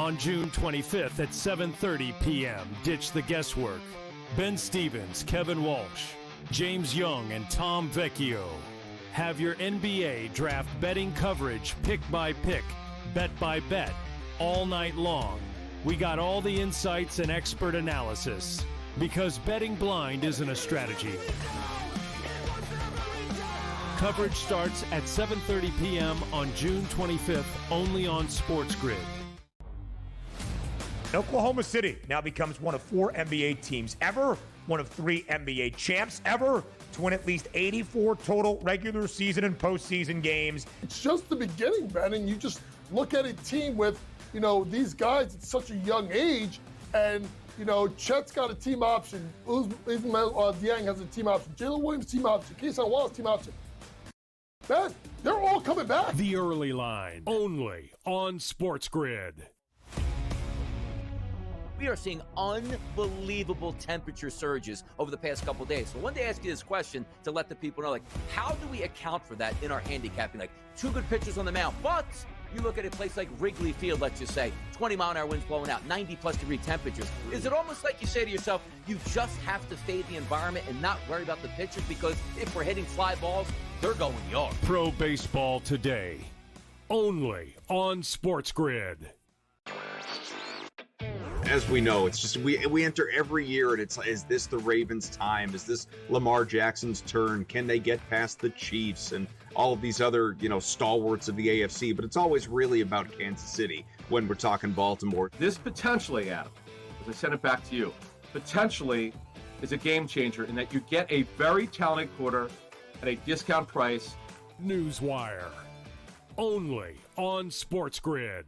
On June 25th at 7:30 p.m., ditch the guesswork. Ben Stevens, Kevin Walsh, James Young, and Tom Vecchio have your NBA draft betting coverage pick by pick, bet by bet, all night long. We got all the insights and expert analysis because betting blind isn't a strategy. Coverage starts at 7:30 p.m. on June 25th, only on SportsGrid. Oklahoma City now becomes one of 4 NBA teams ever, one of 3 NBA champs ever, to win at least 84 total regular season and postseason games. It's just the beginning, Ben, and you just look at a team with, these guys at such a young age, and, Chet's got a team option, Ismail Dieng has a team option, Jalen Williams team option, Keyshawn Wallace team option. Ben, they're all coming back. The Early Line, only on SportsGrid. We are seeing unbelievable temperature surges over the past couple days. So I wanted to ask you this question to let the people know, how do we account for that in our handicapping? 2 good pitchers on the mound, but you look at a place like Wrigley Field, let's just say, 20-mile-an-hour winds blowing out, 90-plus degree temperatures. Is it almost like you say to yourself, you just have to fade the environment and not worry about the pitchers, because if we're hitting fly balls, they're going yard? Pro Baseball Today, only on SportsGrid. As we know, it's just we enter every year and it's, is this the Ravens' time? Is this Lamar Jackson's turn? Can they get past the Chiefs and all of these other, stalwarts of the AFC? But it's always really about Kansas City when we're talking Baltimore. This potentially, Adam, as I send it back to you, potentially is a game changer in that you get a very talented quarter at a discount price. Newswire, only on SportsGrid.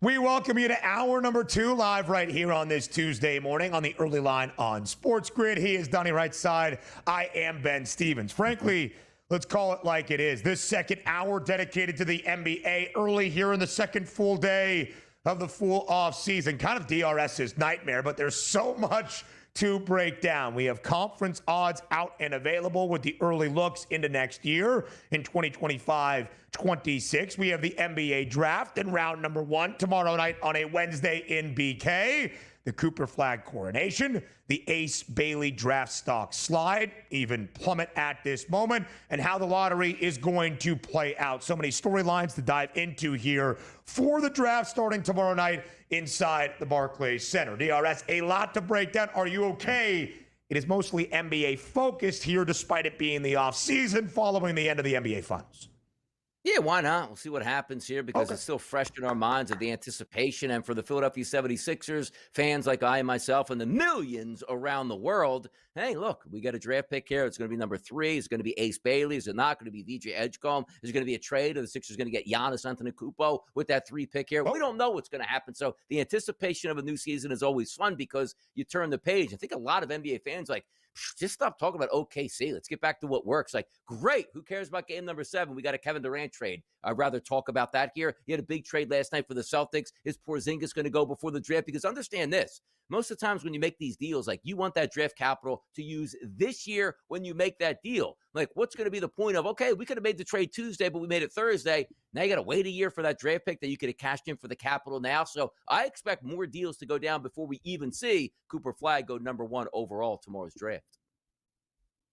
We welcome you to hour number 2, live right here on this Tuesday morning on the Early Line on SportsGrid. He is Donnie right side. I am Ben Stevens. Frankly, let's call it like it is. This second hour dedicated to the NBA early here in the second full day of the full off season. Kind of DRS's nightmare, but there's so much to break down. We have conference odds out and available with the early looks into next year in 2025-26. We have the NBA draft in round number 1 tomorrow night on a Wednesday in BK. The Cooper Flag coronation, the Ace Bailey draft stock slide, even plummet at this moment, and how the lottery is going to play out. So many storylines to dive into here for the draft starting tomorrow night inside the Barclays Center. DRS, a lot to break down. Are you okay? It is mostly NBA focused here, despite it being the offseason following the end of the NBA Finals. Yeah, why not? We'll see what happens here because it's still fresh in our minds of the anticipation. And for the Philadelphia 76ers, fans like I and myself and the millions around the world, hey, look, we got a draft pick here. It's going to be number 3. It's going to be Ace Bailey. Is it not going to be VJ Edgecombe? Is it going to be a trade? Or the Sixers going to get Giannis Antetokounmpo with that 3 pick here? We don't know what's going to happen. So the anticipation of a new season is always fun because you turn the page. I think a lot of NBA fans just stop talking about OKC. Let's get back to what works. Great. Who cares about game number 7? We got a Kevin Durant trade. I'd rather talk about that here. He had a big trade last night for the Celtics. Is Porzingis going to go before the draft? Because understand this. Most of the times when you make these deals, you want that draft capital to use this year when you make that deal. What's going to be the point of, okay, we could have made the trade Tuesday, but we made it Thursday. Now you got to wait a year for that draft pick that you could have cashed in for the capital now. So I expect more deals to go down before we even see Cooper Flag go number 1 overall tomorrow's draft.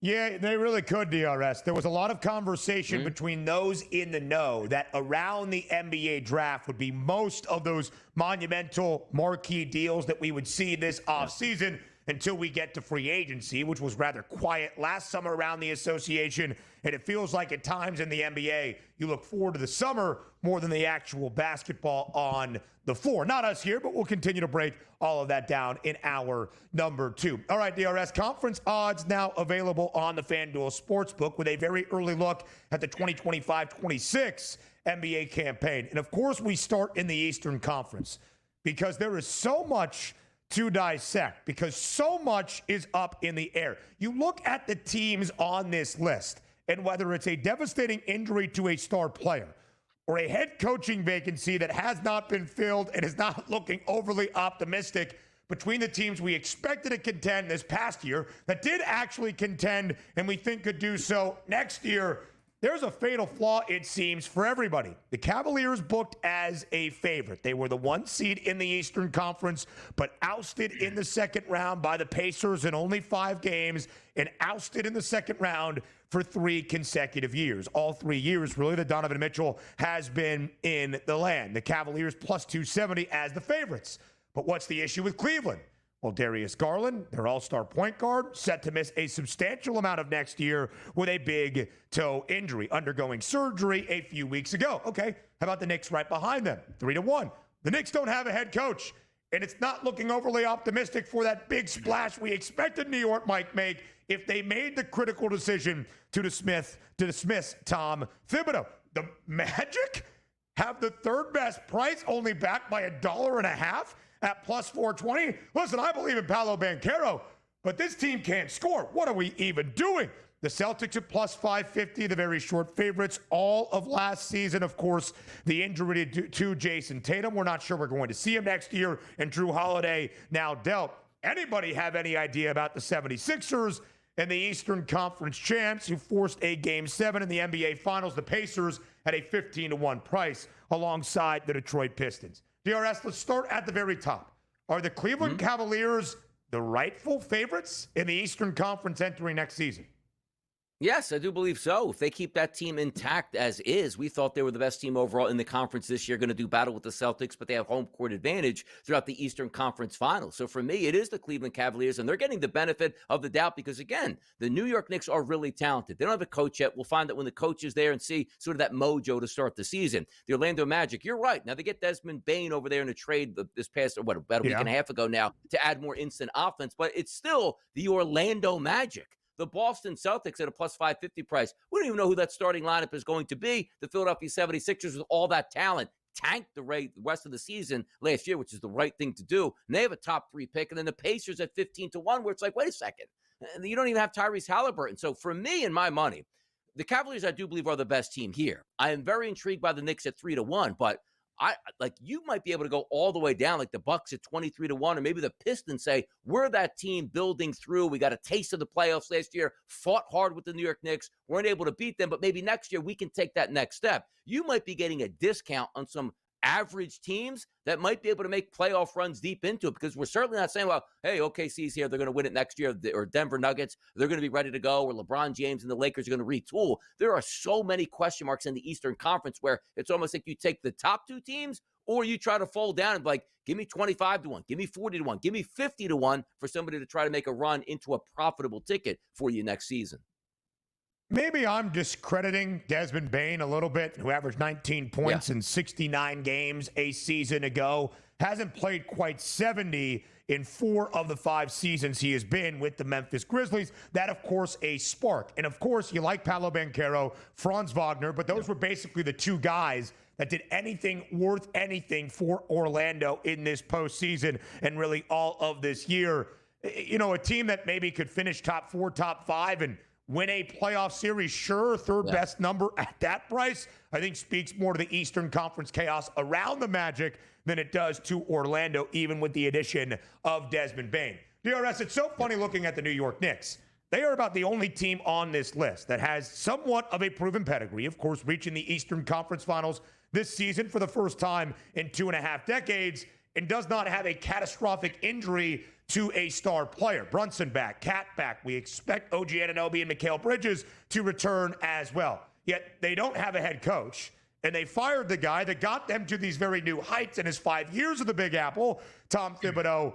Yeah, they really could, DRS. There was a lot of conversation between those in the know that around the NBA draft would be most of those monumental marquee deals that we would see this offseason until we get to free agency, which was rather quiet last summer around the association. And it feels like at times in the NBA, you look forward to the summer more than the actual basketball on the floor. Not us here, but we'll continue to break all of that down in hour number 2. All right, DRS, conference odds now available on the FanDuel Sportsbook with a very early look at the 2025-26 NBA campaign. And of course, we start in the Eastern Conference because there is so much to dissect because so much is up in the air. You look at the teams on this list, and whether it's a devastating injury to a star player or a head coaching vacancy that has not been filled and is not looking overly optimistic between the teams we expected to contend this past year that did actually contend and we think could do so next year, there's a fatal flaw, it seems, for everybody. The Cavaliers booked as a favorite. They were the 1 seed in the Eastern Conference, but ousted in the second round by the Pacers in only 5 games and ousted in the second round for 3 consecutive years. All 3 years, really, that Donovan Mitchell has been in the land. The Cavaliers plus 270 as the favorites. But what's the issue with Cleveland? Well, Darius Garland, their all-star point guard, set to miss a substantial amount of next year with a big toe injury, undergoing surgery a few weeks ago. Okay, how about the Knicks right behind them? 3-1. The Knicks don't have a head coach, and it's not looking overly optimistic for that big splash we expected New York might make if they made the critical decision to dismiss Tom Thibodeau. The Magic have the third best price, only backed by $1.50 at plus 420. Listen, I believe in Paolo Banchero, but this team can't score. What are we even doing? The Celtics at plus 550, the very short favorites all of last season. Of course, the injury to Jason Tatum. We're not sure we're going to see him next year, and Drew Holiday now dealt. Anybody have any idea about the 76ers and the Eastern Conference champs who forced a Game 7 in the NBA Finals, the Pacers, at a 15-1 price alongside the Detroit Pistons? DRS, let's start at the very top. Are the Cleveland Cavaliers the rightful favorites in the Eastern Conference entering next season? Yes, I do believe so. If they keep that team intact as is, we thought they were the best team overall in the conference this year, going to do battle with the Celtics, but they have home court advantage throughout the Eastern Conference Finals. So for me, it is the Cleveland Cavaliers, and they're getting the benefit of the doubt because, again, the New York Knicks are really talented. They don't have a coach yet. We'll find that when the coach is there and see sort of that mojo to start the season. The Orlando Magic, you're right. Now they get Desmond Bane over there in a trade this past, about a week and a half ago now to add more instant offense, but it's still the Orlando Magic. The Boston Celtics at a plus 550 price. We don't even know who that starting lineup is going to be. The Philadelphia 76ers with all that talent tanked the rest of the season last year, which is the right thing to do. And they have a top 3 pick. And then the Pacers at 15-1, where it's like, wait a second. You don't even have Tyrese Halliburton. So for me and my money, the Cavaliers, I do believe, are the best team here. I am very intrigued by the Knicks at 3-1, but you might be able to go all the way down, like the Bucks at 23-1, or maybe the Pistons say, we're that team building through. We got a taste of the playoffs last year, fought hard with the New York Knicks, weren't able to beat them, but maybe next year we can take that next step. You might be getting a discount on some average teams that might be able to make playoff runs deep into it, because we're certainly not saying, well, hey, OKC's here, they're going to win it next year, or Denver Nuggets, they're going to be ready to go, or LeBron James and the Lakers are going to retool. There are so many question marks in the Eastern Conference where it's almost like you take the top 2 teams, or you try to fold down and be like, give me 25-1, give me 40-1, give me 50-1 for somebody to try to make a run into a profitable ticket for you next season. Maybe I'm discrediting Desmond Bane a little bit, who averaged 19 points in 69 games a season ago. Hasn't played quite 70 in 4 of the 5 seasons he has been with the Memphis Grizzlies. That, of course, a spark. And, of course, you like Paolo Banchero, Franz Wagner, but those were basically the 2 guys that did anything worth anything for Orlando in this postseason and really all of this year. You know, a team that maybe could finish top 4, top 5, and win a playoff series, sure, third best number at that price, I think speaks more to the Eastern Conference chaos around the Magic than it does to Orlando, even with the addition of Desmond Bane. DRS, it's so funny looking at the New York Knicks. They are about the only team on this list that has somewhat of a proven pedigree, of course, reaching the Eastern Conference Finals this season for the first time in 2.5 decades, and does not have a catastrophic injury to a star player. Brunson back, Cat back. We expect OG Anunoby and Mikal Bridges to return as well. Yet they don't have a head coach, and they fired the guy that got them to these very new heights in his 5 years of the Big Apple, Tom Thibodeau,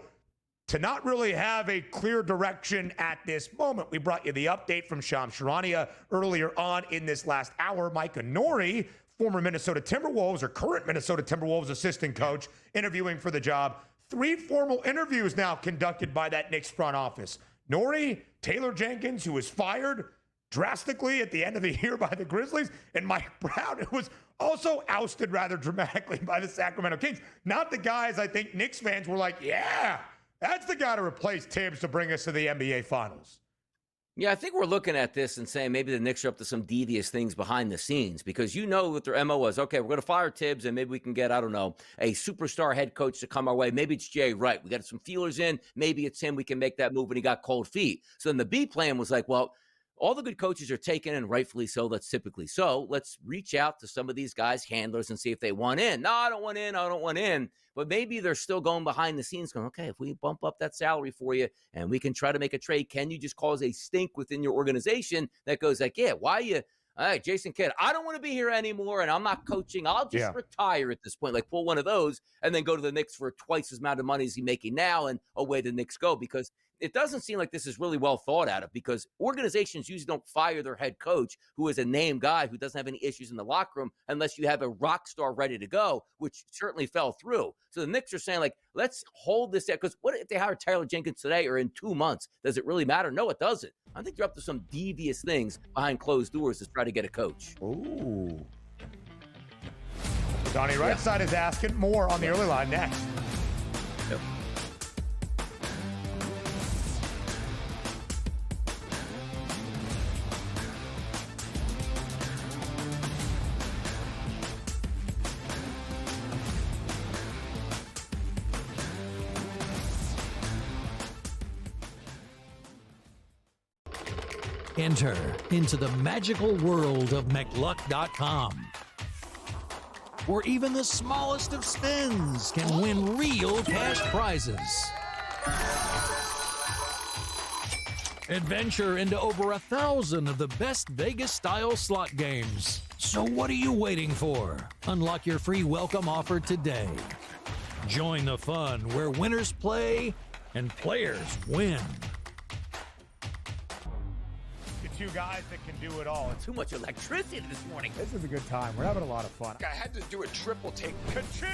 to not really have a clear direction at this moment. We brought you the update from Shams Charania earlier on in this last hour. Micah Nori, former Minnesota Timberwolves, or current Minnesota Timberwolves assistant coach, interviewing for the job. 3 formal interviews now conducted by that Knicks front office. Nori, Taylor Jenkins, who was fired drastically at the end of the year by the Grizzlies, and Mike Brown, who was also ousted rather dramatically by the Sacramento Kings. Not the guys I think Knicks fans were like, yeah, That's the guy to replace Tibbs to bring us to the NBA Finals. Yeah, I think we're looking at this and saying maybe the Knicks are up to some devious things behind the scenes because you know what their MO was. Okay, we're going to fire Tibbs and maybe we can get, I don't know, a superstar head coach to come our way. Maybe it's Jay Wright. We got some feelers in. Maybe it's him. We can make that move, and he got cold feet. So then the B plan was like, well, all the good coaches are taken, and rightfully so. That's typically so. Let's reach out to some of these guys, handlers, and see if they want in. No, I don't want in. I don't want in. But maybe they're still going behind the scenes going, okay, if we bump up that salary for you and we can try to make a trade, can you just cause a stink within your organization that goes like, yeah, why are you? All right, Jason Kidd, I don't want to be here anymore, and I'm not coaching. I'll just retire at this point. Like, pull one of those and then go to the Knicks for twice as amount of money as he's making now, and away the Knicks go. Because it doesn't seem like this is really well thought out of, because organizations usually don't fire their head coach, who is a name guy who doesn't have any issues in the locker room, unless you have a rock star ready to go, which certainly fell through. So the Knicks are saying, like, let's hold this, because what if they hire Tyler Jenkins today or in 2 months? Does it really matter? No, it doesn't. I think they're up to some devious things behind closed doors to try to get a coach. Ooh. Donnie right side is asking. More on the early line next. Yep. Enter into the magical world of McLuck.com, where even the smallest of spins can win real cash prizes. Adventure into over 1,000 of the best Vegas-style slot games. So what are you waiting for? Unlock your free welcome offer today. Join the fun where winners play and players win. Two guys that can do it all. It's Too much electricity this morning. This is a good time. We're having a lot of fun. I had to do a triple take. Ka-ching!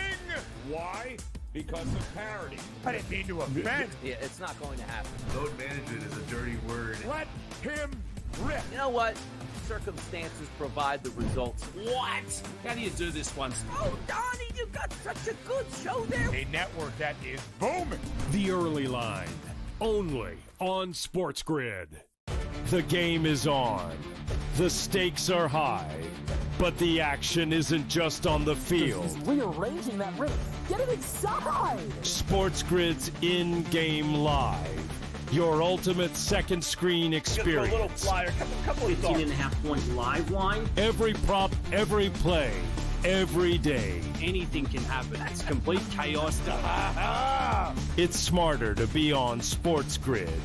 Why? Because of parity. I didn't mean to offend. Yeah, it's not going to happen. Load management is a dirty word. Let him rip. You know what? Circumstances provide the results. What? How do you do this once? Oh, Donnie, you got such a good show there. A network that is booming. The Early Line, only on SportsGrid. The game is on. The stakes are high. But the action isn't just on the field. He's rearranging that rim. Get it inside! SportsGrid's in-game live. Your ultimate second screen experience. A little flyer, couple of 18.5 point live line. Every prop, every play, every day. Anything can happen. It's complete chaos. It's smarter to be on SportsGrid.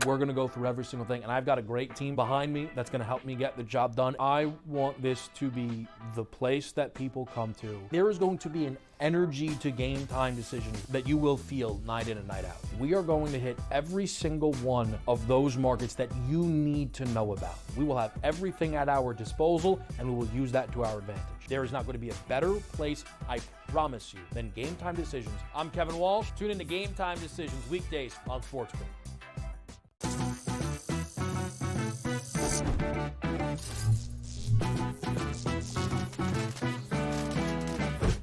We're going to go through every single thing, and I've got a great team behind me that's going to help me get the job done. I want this to be the place that people come to. There is going to be an energy to game time decisions that you will feel night in and night out. We are going to hit every single one of those markets that you need to know about. We will have everything at our disposal, and we will use that to our advantage. There is not going to be a better place, I promise you, than Game Time Decisions. I'm Kevin Walsh. Tune into Game Time Decisions weekdays on SportsGrid.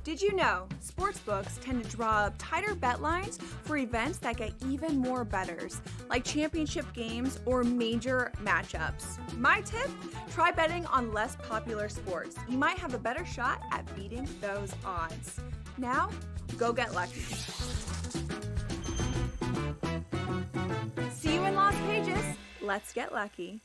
Did you know sportsbooks tend to draw up tighter bet lines for events that get even more bettors, like championship games or major matchups? My tip? Try betting on less popular sports. You might have a better shot at beating those odds. Now, go get lucky. See you in Las Vegas. Let's get lucky.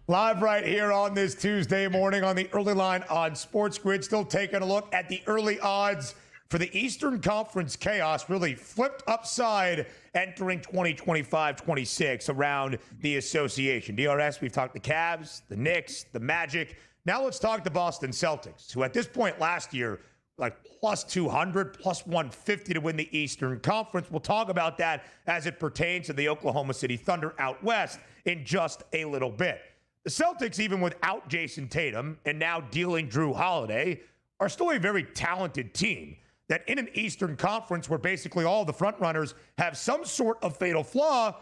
Live right here on this Tuesday morning on the Early Line on SportsGrid. Still taking a look at the early odds for the Eastern Conference chaos, really flipped upside entering 2025-26 around the association. DRS, we've talked the Cavs, the Knicks, the Magic. Now let's talk the Boston Celtics, who at this point last year, like plus 200, plus 150 to win the Eastern Conference. We'll talk about that as it pertains to the Oklahoma City Thunder out west in just a little bit. The Celtics, even without Jason Tatum and now dealing Drew Holiday, are still a very talented team that in an Eastern Conference where basically all the front runners have some sort of fatal flaw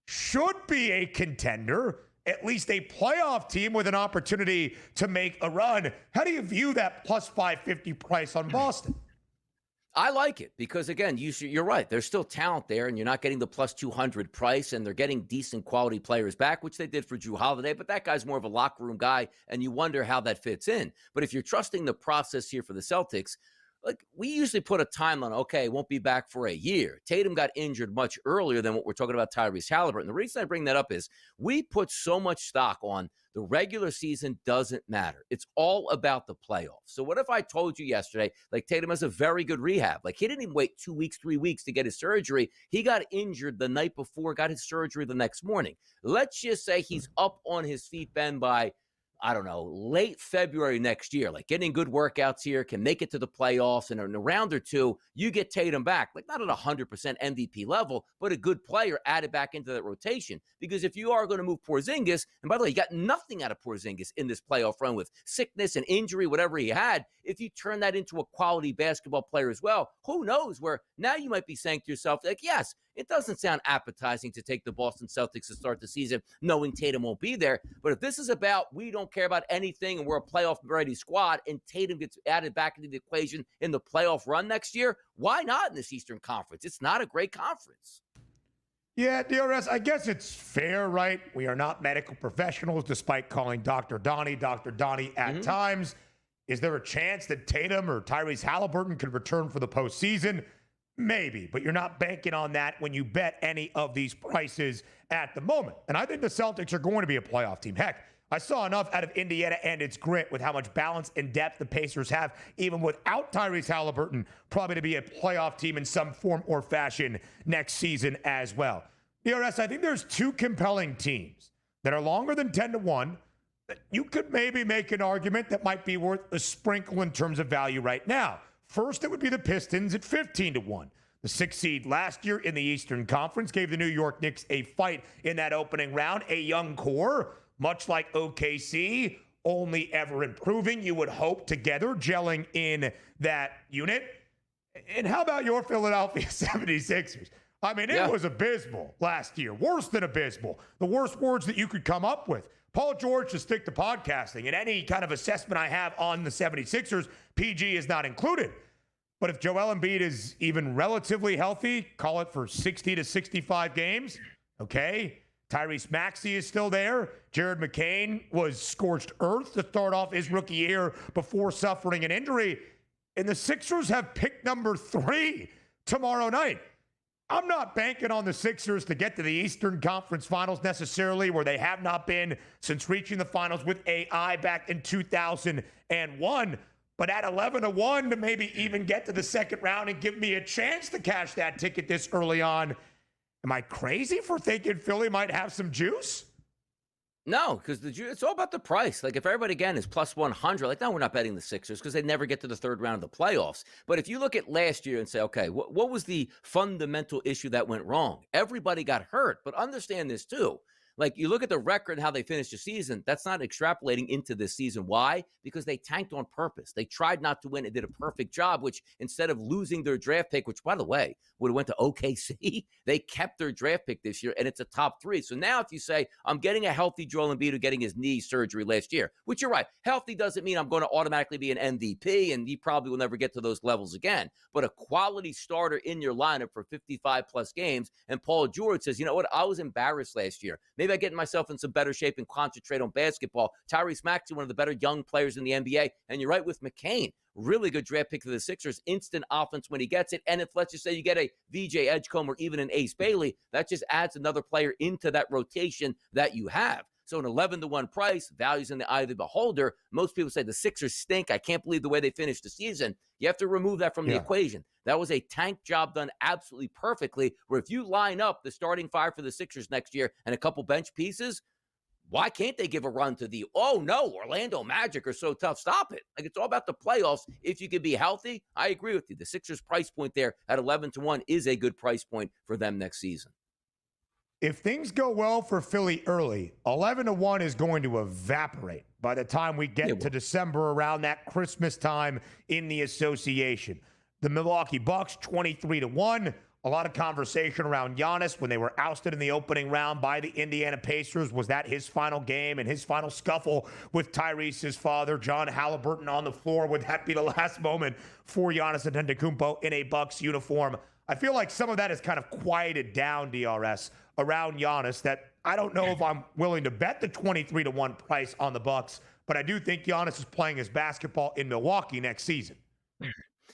should be a contender, at least a playoff team with an opportunity to make a run. How do you view that plus 550 price on Boston? I like it because, again, you're right. There's still talent there, and you're not getting the plus 200 price, and they're getting decent quality players back, which they did for Drew Holiday, but that guy's more of a locker room guy, and you wonder how that fits in. But if you're trusting the process here for the Celtics, like we usually put a timeline, okay, won't be back for a year. Tatum got injured much earlier than what we're talking about Tyrese Halliburton. The reason I bring that up is we put so much stock on the regular season doesn't matter. It's all about the playoffs. So what if I told you yesterday, like Tatum has a very good rehab. Like he didn't even wait 2 weeks, 3 weeks to get his surgery. He got injured the night before, got his surgery the next morning. Let's just say he's up on his feet, Ben, by I don't know, late February next year, like getting good workouts here, can make it to the playoffs, and in a round or two, you get Tatum back, like not at 100% MVP level, but a good player added back into that rotation. Because if you are going to move Porzingis, and by the way, you got nothing out of Porzingis in this playoff run with sickness and injury, whatever he had. If you turn that into a quality basketball player as well, who knows where now you might be saying to yourself, like, yes, it doesn't sound appetizing to take the Boston Celtics to start the season knowing Tatum won't be there. But if this is about we don't care about anything and we're a playoff-ready squad and Tatum gets added back into the equation in the playoff run next year, why not in this Eastern Conference? It's not a great conference. Yeah, DRS, I guess it's fair, right? We are not medical professionals, despite calling Dr. Donnie at times. Is there a chance that Tatum or Tyrese Halliburton could return for the postseason? Maybe, but you're not banking on that when you bet any of these prices at the moment. And I think the Celtics are going to be a playoff team. Heck, I saw enough out of Indiana and its grit with how much balance and depth the Pacers have, even without Tyrese Halliburton, probably to be a playoff team in some form or fashion next season as well. DRS, I think there's two compelling teams that are longer than 10-1 that you could maybe make an argument that might be worth a sprinkle in terms of value right now. First, it would be the Pistons at 15-1. The 6th seed last year in the Eastern Conference gave the New York Knicks a fight in that opening round. A young core, much like OKC, only ever improving, you would hope, together, gelling in that unit. And how about your Philadelphia 76ers? I mean, it was abysmal last year. Worse than abysmal. The worst words that you could come up with. Paul George should stick to podcasting, and any kind of assessment I have on the 76ers, PG is not included. But if Joel Embiid is even relatively healthy, call it for 60 to 65 games, okay? Tyrese Maxey is still there. Jared McCain was scorched earth to start off his rookie year before suffering an injury. And the Sixers have pick number 3 tomorrow night. I'm not banking on the Sixers to get to the Eastern Conference Finals necessarily, where they have not been since reaching the finals with AI back in 2001. But at 11-1 to maybe even get to the second round and give me a chance to cash that ticket this early on. Am I crazy for thinking Philly might have some juice? No, because it's all about the price. Like if everybody, again, is plus 100, like, no, we're not betting the Sixers because they never get to the third round of the playoffs. But if you look at last year and say, okay, what was the fundamental issue that went wrong? Everybody got hurt, but understand this too. Like you look at the record and how they finished the season, that's not extrapolating into this season. Why? Because they tanked on purpose. They tried not to win and did a perfect job, which instead of losing their draft pick, which by the way, would have went to OKC, they kept their draft pick this year and it's a top 3. So now if you say, I'm getting a healthy Joel Embiid getting his knee surgery last year, which you're right, healthy doesn't mean I'm going to automatically be an MVP and he probably will never get to those levels again. But a quality starter in your lineup for 55 plus games. And Paul George says, you know what? I was embarrassed last year. Maybe I get myself in some better shape and concentrate on basketball. Tyrese Maxey, one of the better young players in the NBA. And you're right with McCain. Really good draft pick for the Sixers. Instant offense when he gets it. And if, let's just say, you get a VJ Edgecombe or even an Ace Bailey, that just adds another player into that rotation that you have. So an 11-1 price, values in the eye of the beholder. Most people say the Sixers stink. I can't believe the way they finished the season. You have to remove that from the equation. That was a tank job done absolutely perfectly, where if you line up the starting 5 for the Sixers next year and a couple bench pieces, why can't they give a run to the, oh no, Orlando Magic are so tough? Stop it. Like, it's all about the playoffs. If you can be healthy, I agree with you. The Sixers price point there at 11-1 is a good price point for them next season. if things go well for Philly early, 11-1 is going to evaporate by the time we get to December, around that Christmas time in the association. The Milwaukee Bucks, 23-1. A lot of conversation around Giannis when they were ousted in the opening round by the Indiana Pacers. Was that his final game and his final scuffle with Tyrese's father, John Halliburton, on the floor? Would that be the last moment for Giannis Antetokounmpo in a Bucks uniform? I feel like some of that has kind of quieted down, DRS, around Giannis, that I don't know if I'm willing to bet the 23-1 price on the Bucks, but I do think Giannis is playing his basketball in Milwaukee next season.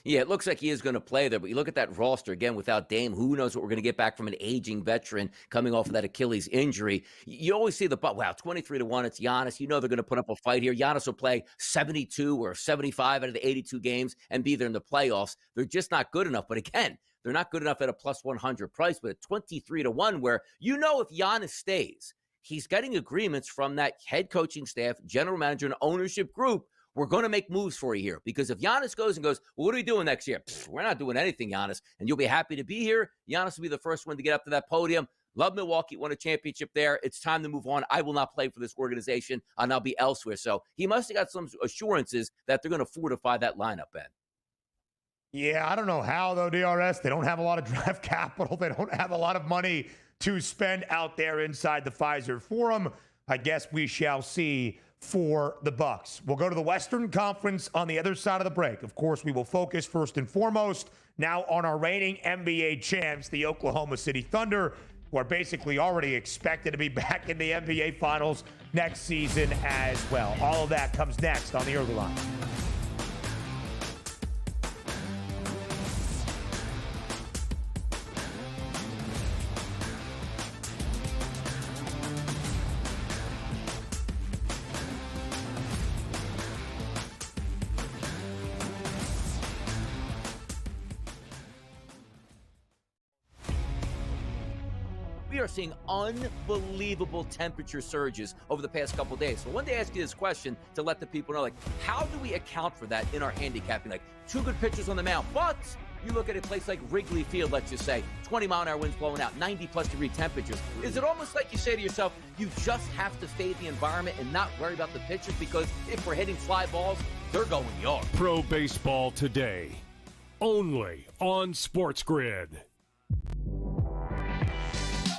Yeah, it looks like he is going to play there, but you look at that roster again without Dame. Who knows what we're going to get back from an aging veteran coming off of that Achilles injury? You always see wow, 23-1. It's Giannis. You know they're going to put up a fight here. Giannis will play 72 or 75 out of the 82 games and be there in the playoffs. They're just not good enough. But again, they're not good enough at a plus 100 price, but at 23-1, where you know if Giannis stays, he's getting agreements from that head coaching staff, general manager, and ownership group. We're going to make moves for you here, because if Giannis goes and goes, well, what are we doing next year? We're not doing anything, Giannis, and you'll be happy to be here. Giannis will be the first one to get up to that podium. Love Milwaukee, won a championship there. It's time to move on. I will not play for this organization, and I'll be elsewhere. So he must have got some assurances that they're going to fortify that lineup, Ben. Yeah, I don't know how, though, DRS. They don't have a lot of draft capital. They don't have a lot of money to spend out there inside the Pfizer Forum. I guess we shall see for the Bucks. We'll go to the Western Conference on the other side of the break. Of course, we will focus first and foremost now on our reigning NBA champs, the Oklahoma City Thunder, who are basically already expected to be back in the NBA Finals next season as well. All of that comes next on the Early Line. We are seeing unbelievable temperature surges over the past couple of days. So I wanted to ask you this question to let the people know, how do we account for that in our handicapping? Two good pitchers on the mound, but you look at a place like Wrigley Field, let's just say, 20-mile-an-hour winds blowing out, 90-plus degree temperatures. Is it almost like you say to yourself, you just have to fade the environment and not worry about the pitchers, because if we're hitting fly balls, they're going yard? Pro Baseball Today, only on SportsGrid.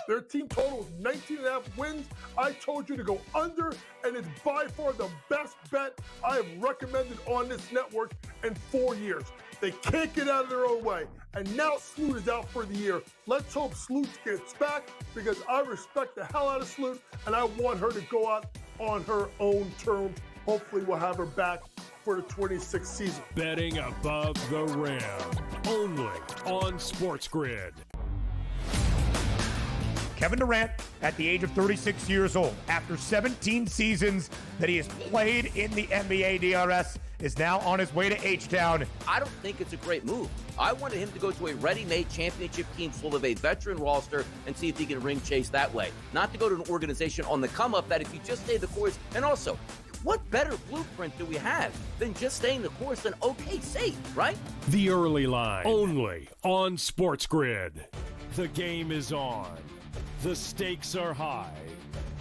Their team total is 19.5 wins. I told you to go under, and it's by far the best bet I have recommended on this network in 4 years. They can't get out of their own way. And now Sloot is out for the year. Let's hope Sloot gets back, because I respect the hell out of Sloot, and I want her to go out on her own terms. Hopefully we'll have her back for the 26th season. Betting above the rim, only on SportsGrid. Kevin Durant, at the age of 36 years old, after 17 seasons that he has played in the NBA, DRS, is now on his way to H-Town. I don't think it's a great move. I wanted him to go to a ready-made championship team full of a veteran roster and see if he can ring chase that way. Not to go to an organization on the come-up that if you just stay the course, and also, what better blueprint do we have than just staying the course than OKC, right? The Early Line, only on SportsGrid. The game is on. The stakes are high,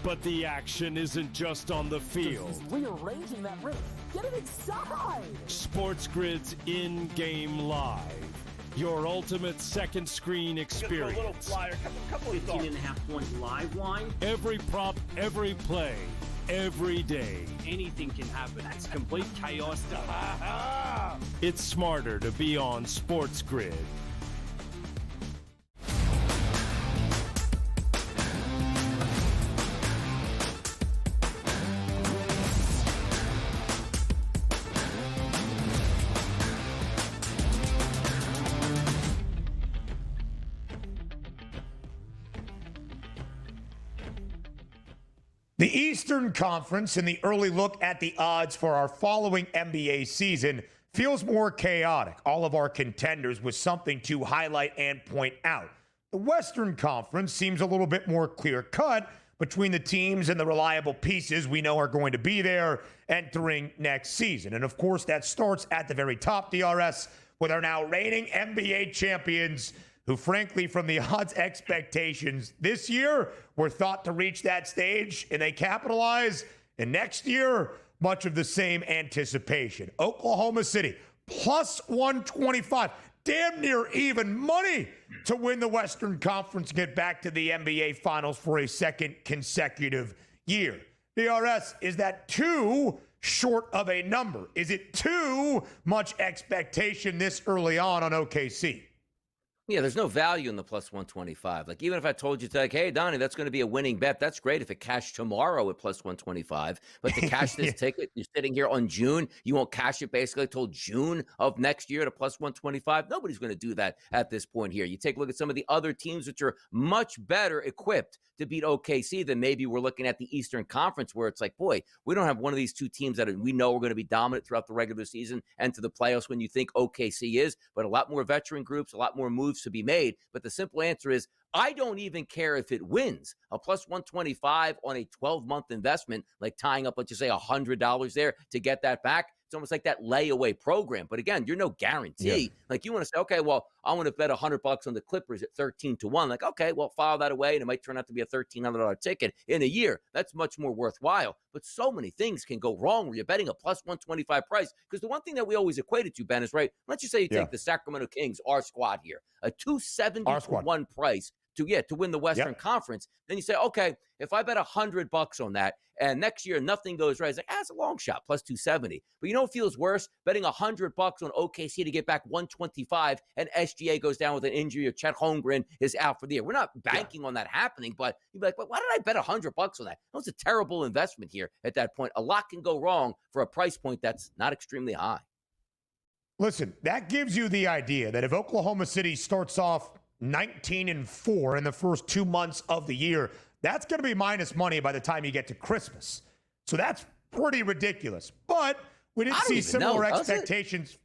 but the action isn't just on the field. He's rearranging that ring. Get it inside! SportsGrid's in-game live. Your ultimate second screen experience. A little flyer, couple 15.5-point live line. Every prop, every play, every day. Anything can happen. That's complete chaos. It's smarter to be on SportsGrid. The Eastern Conference, in the early look at the odds for our following NBA season, feels more chaotic. All of our contenders with something to highlight and point out. The Western Conference seems a little bit more clear-cut between the teams and the reliable pieces we know are going to be there entering next season. And, of course, that starts at the very top, DRS, with our now reigning NBA champions, who frankly, from the odds expectations this year, were thought to reach that stage, and they capitalize. And next year, much of the same anticipation. Oklahoma City, plus 125. Damn near even money to win the Western Conference and get back to the NBA Finals for a second consecutive year. DRS, is that too short of a number? Is it too much expectation this early on OKC? Yeah, there's no value in the plus 125. Like, even if I told you, like, hey, Donnie, that's going to be a winning bet, that's great if it cashed tomorrow at plus 125. But to cash this ticket, you're sitting here on June, you won't cash it basically until June of next year at a plus 125. Nobody's going to do that at this point here. You take a look at some of the other teams which are much better equipped to beat OKC than maybe we're looking at the Eastern Conference, where it's like, boy, we don't have one of these two teams that we know are going to be dominant throughout the regular season and to the playoffs when you think OKC is, but a lot more veteran groups, a lot more moves to be made. But the simple answer is, I don't even care if it wins. A plus 125 on a 12-month investment, like tying up, let's just say $100 there to get that back. It's almost like that layaway program. But again, you're no guarantee. Yeah. Like, you want to say, okay, well, I want to bet $100 on the Clippers at 13-1. Like, okay, well, file that away, and it might turn out to be a $1,300 ticket in a year. That's much more worthwhile. But so many things can go wrong where you're betting a plus 125 price. Because the one thing that we always equate it to, Ben, is right. Let's just say you take the Sacramento Kings, our squad here, a 270-1 price to win the Western Conference. Then you say, okay, if I bet $100 on that and next year nothing goes right, it's like, that's a long shot, plus 270. But you know what feels worse? Betting $100 on OKC to get back 125 and SGA goes down with an injury or Chet Holmgren is out for the year. We're not banking on that happening, but you'd be like, well, why did I bet $100 on that? That was a terrible investment here at that point. A lot can go wrong for a price point that's not extremely high. Listen, that gives you the idea that if Oklahoma City starts off 19-4 in the first 2 months of the year, that's going to be minus money by the time you get to Christmas. So that's pretty ridiculous. But we didn't see similar expectations.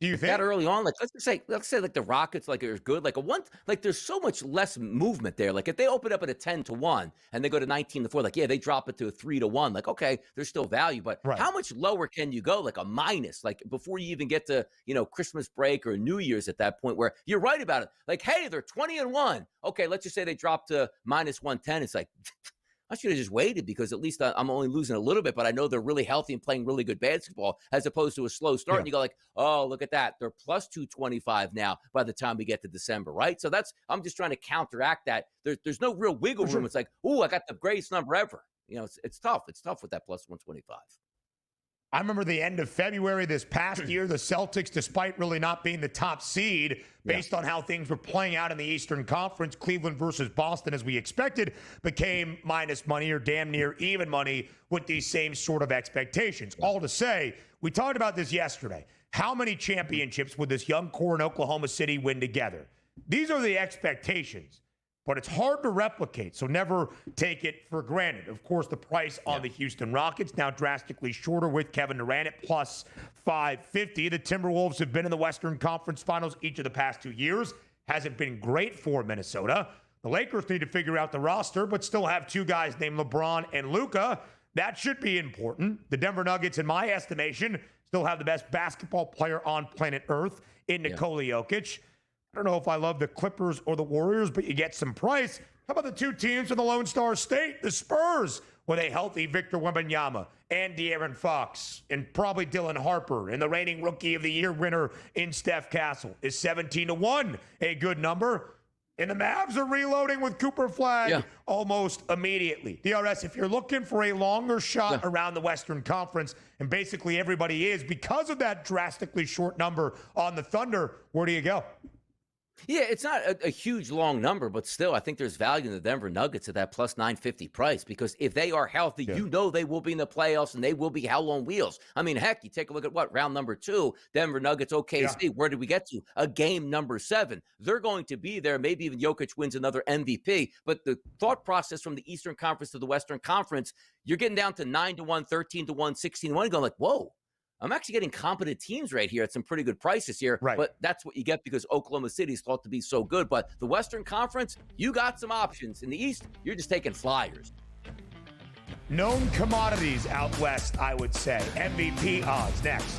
Do you think that early on? Like, let's say like the Rockets, like, are good. Like there's so much less movement there. Like, if they open up at a 10-1 and they go to 19-4, like, yeah, they drop it to a 3-1. Like, okay, there's still value, but how much lower can you go? Like a minus, like before you even get to, Christmas break or New Year's at that point where you're right about it. Like, hey, they're 20-1. Okay, let's just say they drop to minus 110. It's like, I should have just waited because at least I'm only losing a little bit, but I know they're really healthy and playing really good basketball as opposed to a slow start. And you go like, oh, look at that. They're plus 225 now by the time we get to December, right? So I'm just trying to counteract that. There's no real wiggle room. It's like, oh, I got the greatest number ever. It's tough. It's tough with that plus 125. I remember the end of February this past year, the Celtics, despite really not being the top seed, based on how things were playing out in the Eastern Conference, Cleveland versus Boston, as we expected, became minus money or damn near even money with these same sort of expectations. All to say, we talked about this yesterday. How many championships would this young core in Oklahoma City win together? These are the expectations. But it's hard to replicate, so never take it for granted. Of course, the price on the Houston Rockets now drastically shorter with Kevin Durant at plus 550. The Timberwolves have been in the Western Conference Finals each of the past 2 years. Hasn't been great for Minnesota. The Lakers need to figure out the roster, but still have two guys named LeBron and Luka. That should be important. The Denver Nuggets, in my estimation, still have the best basketball player on planet Earth in Nikola Jokic. I don't know if I love the Clippers or the Warriors, but you get some price. How about the two teams from the Lone Star State, the Spurs, with a healthy Victor Wembanyama and De'Aaron Fox, and probably Dylan Harper, and the reigning Rookie of the Year winner in Steph Castle. Is 17-1 a good number? And the Mavs are reloading with Cooper Flagg almost immediately. DRS, if you're looking for a longer shot around the Western Conference, and basically everybody is, because of that drastically short number on the Thunder, where do you go? Yeah, it's not a huge long number, but still, I think there's value in the Denver Nuggets at that plus 950 price because if they are healthy, they will be in the playoffs and they will be hell on wheels. I mean, heck, you take a look at round number 2, Denver Nuggets, OKC. Where did we get to? A game number 7. They're going to be there. Maybe even Jokic wins another MVP. But the thought process from the Eastern Conference to the Western Conference, you're getting down to 9-1, 13-1, 16-1, going like, whoa. I'm actually getting competent teams right here at some pretty good prices here. Right. But that's what you get because Oklahoma City is thought to be so good. But the Western Conference, you got some options. In the East, you're just taking flyers. Known commodities out west, I would say. MVP odds next.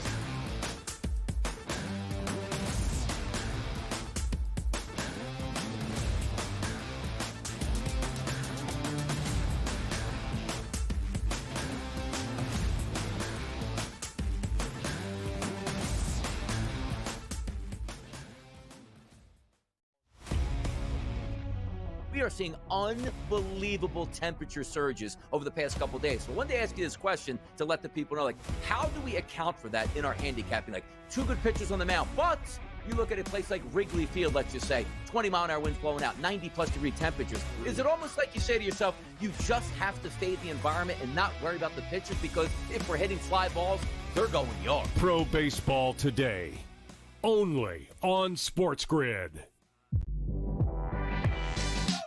we are seeing unbelievable temperature surges over the past couple days. So I wanted to ask you this question to let the people know, like, how do we account for that in our handicapping? Like, 2 good pitchers on the mound, but you look at a place like Wrigley Field, let's just say, 20-mile-an-hour winds blowing out, 90-plus degree temperatures. Is it almost like you say to yourself, you just have to fade the environment and not worry about the pitchers, because if we're hitting fly balls, they're going yard? Pro Baseball Today, only on SportsGrid.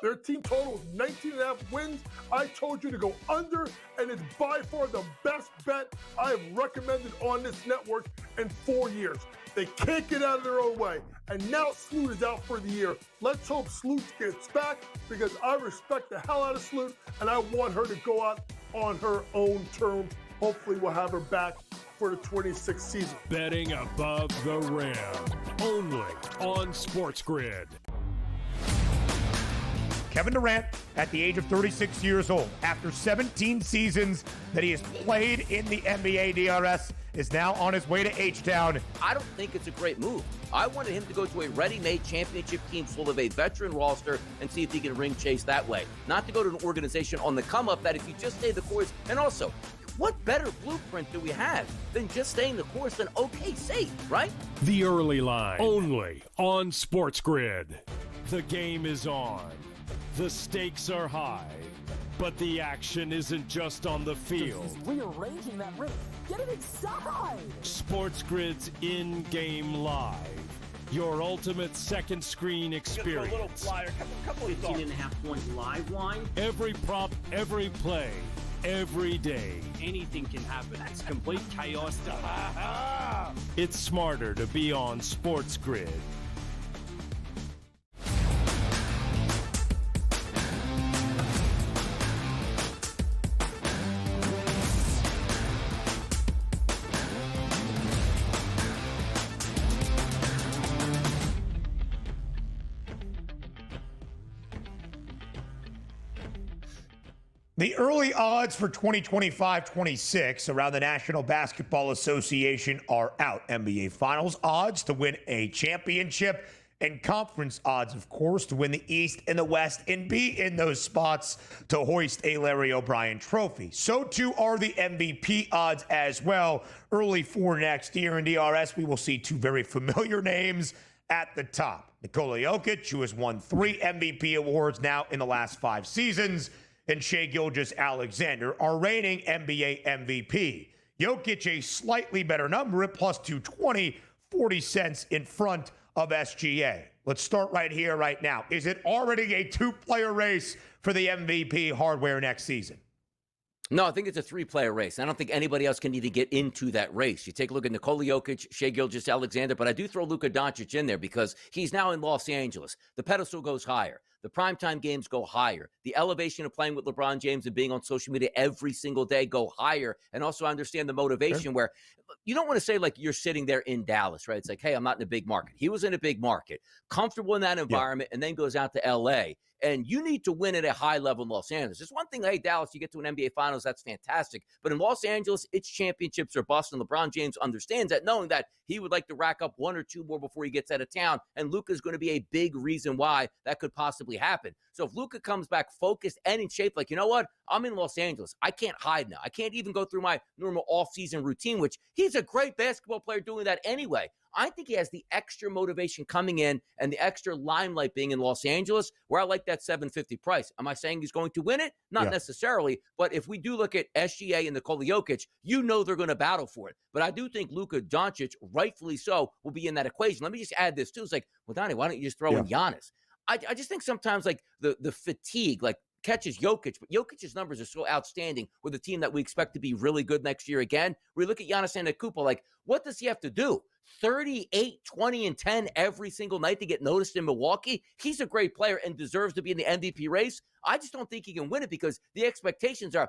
Their team total is 19.5 wins. I told you to go under, and it's by far the best bet I have recommended on this network in 4 years. They can't get out of their own way. And now Sloot is out for the year. Let's hope Sloot gets back, because I respect the hell out of Sloot, and I want her to go out on her own terms. Hopefully we'll have her back for the 26th season. Betting above the rim, only on SportsGrid. Kevin Durant, at the age of 36 years old, after 17 seasons that he has played in the NBA DRS, is now on his way to H-Town. I don't think it's a great move. I wanted him to go to a ready-made championship team full of a veteran roster and see if he can ring chase that way. Not to go to an organization on the come-up that if you just stay the course, and also, what better blueprint do we have than just staying the course than OKC, right? The early line, only on SportsGrid. The game is on. The stakes are high, but the action isn't just on the field. He's rearranging that roof. Get it inside! SportsGrid's in-game live. Your ultimate second screen experience. A little flyer, couple 18.5-point live line. Every prop, every play, every day. Anything can happen. That's complete chaos. It's smarter to be on SportsGrid. The early odds for 2025-26 around the National Basketball Association are out. NBA Finals odds to win a championship, and conference odds, of course, to win the East and the West and be in those spots to hoist a Larry O'Brien trophy. So too are the MVP odds as well. Early for next year in DRS, we will see 2 very familiar names at the top. Nikola Jokic, who has won 3 MVP awards now in the last 5 seasons, and Shai Gilgeous-Alexander are reigning NBA MVP. Jokic a slightly better number at plus 220, 40 cents in front of SGA. Let's start right here, right now. Is it already a 2-player race for the MVP hardware next season? No, I think it's a 3-player race. I don't think anybody else can even get into that race. You take a look at Nikola Jokic, Shai Gilgeous-Alexander, but I do throw Luka Doncic in there because he's now in Los Angeles. The pedestal goes higher. The primetime games go higher. The elevation of playing with LeBron James and being on social media every single day go higher. And also understand the motivation where you don't want to say like you're sitting there in Dallas, right? It's like, hey, I'm not in a big market. He was in a big market, comfortable in that environment, and then goes out to L.A., and you need to win at a high level in Los Angeles. It's one thing, hey, Dallas, you get to an NBA Finals, that's fantastic. But in Los Angeles, it's championships or bust, and LeBron James understands that, knowing that he would like to rack up 1 or 2 more before he gets out of town. And Luka is going to be a big reason why that could possibly happen. So if Luka comes back focused and in shape, like, you know what? I'm in Los Angeles. I can't hide now. I can't even go through my normal offseason routine, which he's a great basketball player doing that anyway. I think he has the extra motivation coming in and the extra limelight being in Los Angeles, where I like that $750 price. Am I saying he's going to win it? Not necessarily. But if we do look at SGA and Nikola Jokic, you know they're going to battle for it. But I do think Luka Doncic, rightfully so, will be in that equation. Let me just add this too. It's like, well, Donnie, why don't you just throw in Giannis? I just think sometimes like the fatigue, like, catches Jokic, but Jokic's numbers are so outstanding with a team that we expect to be really good next year again. We look at Giannis Antetokounmpo, like, what does he have to do? 38, 20, and 10 every single night to get noticed in Milwaukee? He's a great player and deserves to be in the MVP race. I just don't think he can win it because the expectations are,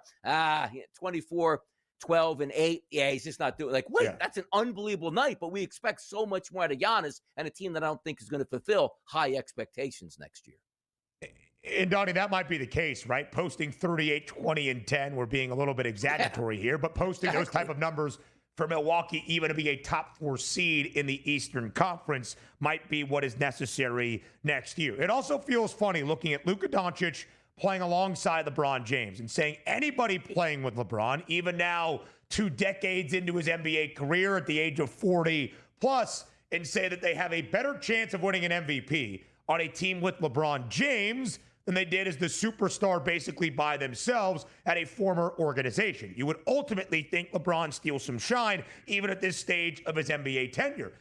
24, 12, and 8. Yeah, he's just not doing it. Like, wait, that's an unbelievable night, but we expect so much more out of Giannis and a team that I don't think is going to fulfill high expectations next year. And Donnie, that might be the case, right? Posting 38, 20, and 10, we're being a little bit exaggeratory here, but posting those type of numbers for Milwaukee even to be a top 4 seed in the Eastern Conference might be what is necessary next year. It also feels funny looking at Luka Doncic playing alongside LeBron James and saying anybody playing with LeBron, even now 2 decades into his NBA career at the age of 40 plus, and say that they have a better chance of winning an MVP on a team with LeBron James than they did as the superstar basically by themselves at a former organization. You would ultimately think LeBron steals some shine even at this stage of his NBA tenure.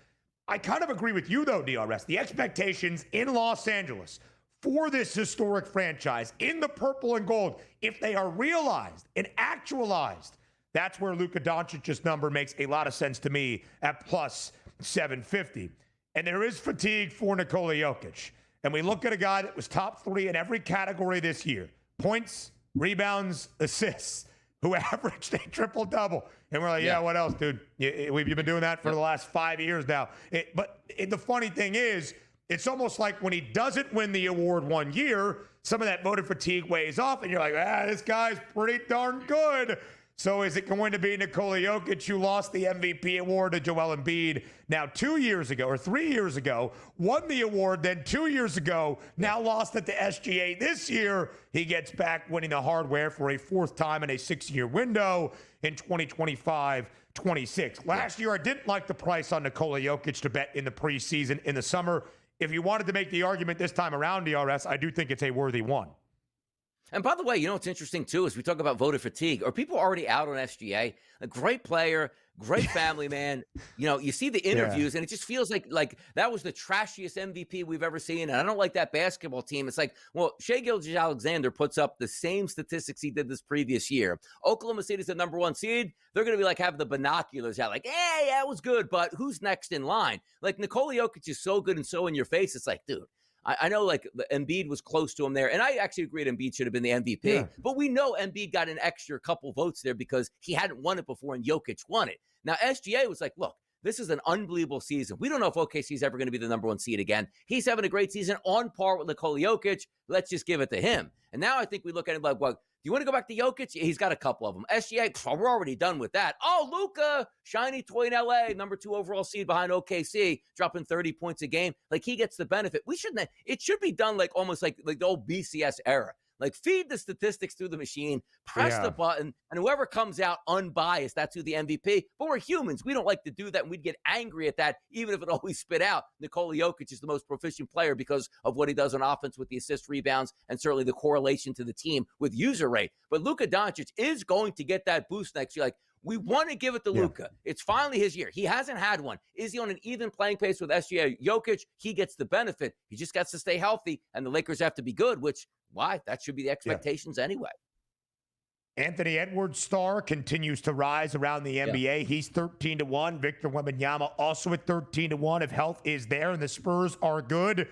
I kind of agree with you, though, DRS. The expectations in Los Angeles for this historic franchise in the purple and gold, if they are realized and actualized, that's where Luka Doncic's number makes a lot of sense to me at plus 750. And there is fatigue for Nikola Jokic. And we look at a guy that was top 3 in every category this year. Points, rebounds, assists, who averaged a triple-double. And we're like, yeah, what else, dude? You've been doing that for the last 5 years now. But the funny thing is, it's almost like when he doesn't win the award one year, some of that voter fatigue weighs off, and you're like, this guy's pretty darn good. So is it going to be Nikola Jokic, who lost the MVP award to Joel Embiid now 2 years ago or 3 years ago, won the award then 2 years ago, now lost it to SGA this year? He gets back winning the hardware for a 4th time in a 6-year window in 2025-26. Last year, I didn't like the price on Nikola Jokic to bet in the preseason in the summer. If you wanted to make the argument this time around, DRS, I do think it's a worthy one. And by the way, you know what's interesting, too, is we talk about voter fatigue. Are people already out on SGA? A great player, great family man. You know, you see the interviews, and it just feels like that was the trashiest MVP we've ever seen. And I don't like that basketball team. It's like, well, Shai Gilgeous-Alexander puts up the same statistics he did this previous year. Oklahoma City's the number 1 seed. They're going to be like having the binoculars out, like, hey, that was good, but who's next in line? Like, Nikola Jokic is so good and so in your face. It's like, dude. I know, like, Embiid was close to him there, and I actually agree that Embiid should have been the MVP. But we know Embiid got an extra couple votes there because he hadn't won it before, and Jokic won it. Now, SGA was like, look, this is an unbelievable season. We don't know if OKC's ever going to be the number 1 seed again. He's having a great season on par with Nikola Jokic. Let's just give it to him. And now I think we look at it like, well, do you want to go back to Jokic? He's got a couple of them. SGA, we're already done with that. Oh, Luka, shiny toy in LA, number 2 overall seed behind OKC, dropping 30 points a game. Like, he gets the benefit. We shouldn't. It should be done like almost like the old BCS era. Like, feed the statistics through the machine, press the button, and whoever comes out unbiased, that's who the MVP. But we're humans. We don't like to do that, and we'd get angry at that, even if it always spit out. Nikola Jokic is the most proficient player because of what he does on offense with the assist, rebounds, and certainly the correlation to the team with user rate. But Luka Doncic is going to get that boost next year. Like, we want to give it to Luka. It's finally his year. He hasn't had one. Is he on an even playing pace with SGA Jokic? He gets the benefit. He just got to stay healthy, and the Lakers have to be good, which, why? That should be the expectations anyway. Anthony Edwards' star continues to rise around the NBA. He's 13-1. Victor Wembanyama also at 13-1. If health is there and the Spurs are good,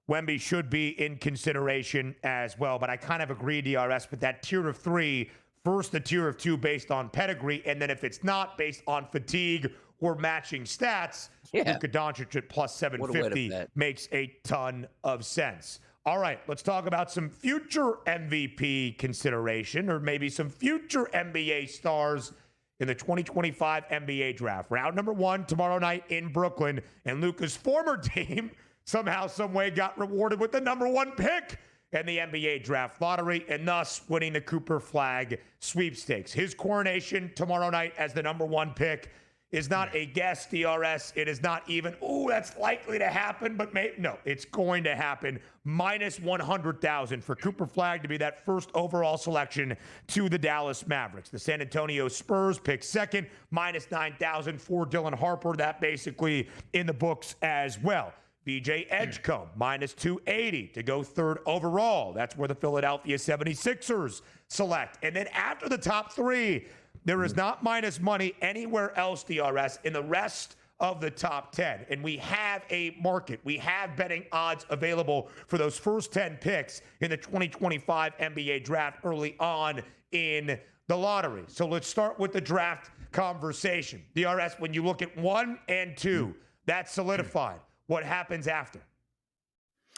Wemby should be in consideration as well. But I kind of agree, DRS, with that tier of 3. First, the tier of 2 based on pedigree, and then if it's not based on fatigue or matching stats, Luka Doncic at plus 750 makes a ton of sense. All right, let's talk about some future MVP consideration or maybe some future NBA stars in the 2025 NBA draft. Round number 1 tomorrow night in Brooklyn, and Luka's former team somehow, some way got rewarded with the number 1 pick in the NBA draft lottery, and thus winning the Cooper Flag sweepstakes. His coronation tomorrow night as the number 1 pick is not a guess, DRS. It is not even, that's likely to happen, but no, it's going to happen. Minus 100,000 for Cooper Flag to be that first overall selection to the Dallas Mavericks. The San Antonio Spurs pick 2nd, minus 9,000 for Dylan Harper. That basically in the books as well. BJ Edgecombe, minus 280 to go 3rd overall. That's where the Philadelphia 76ers select. And then after the top 3, there is not minus money anywhere else, DRS, in the rest of the top 10. And we have a market. We have betting odds available for those first 10 picks in the 2025 NBA draft early on in the lottery. So let's start with the draft conversation. DRS, when you look at 1 and 2, that's solidified. What happens after?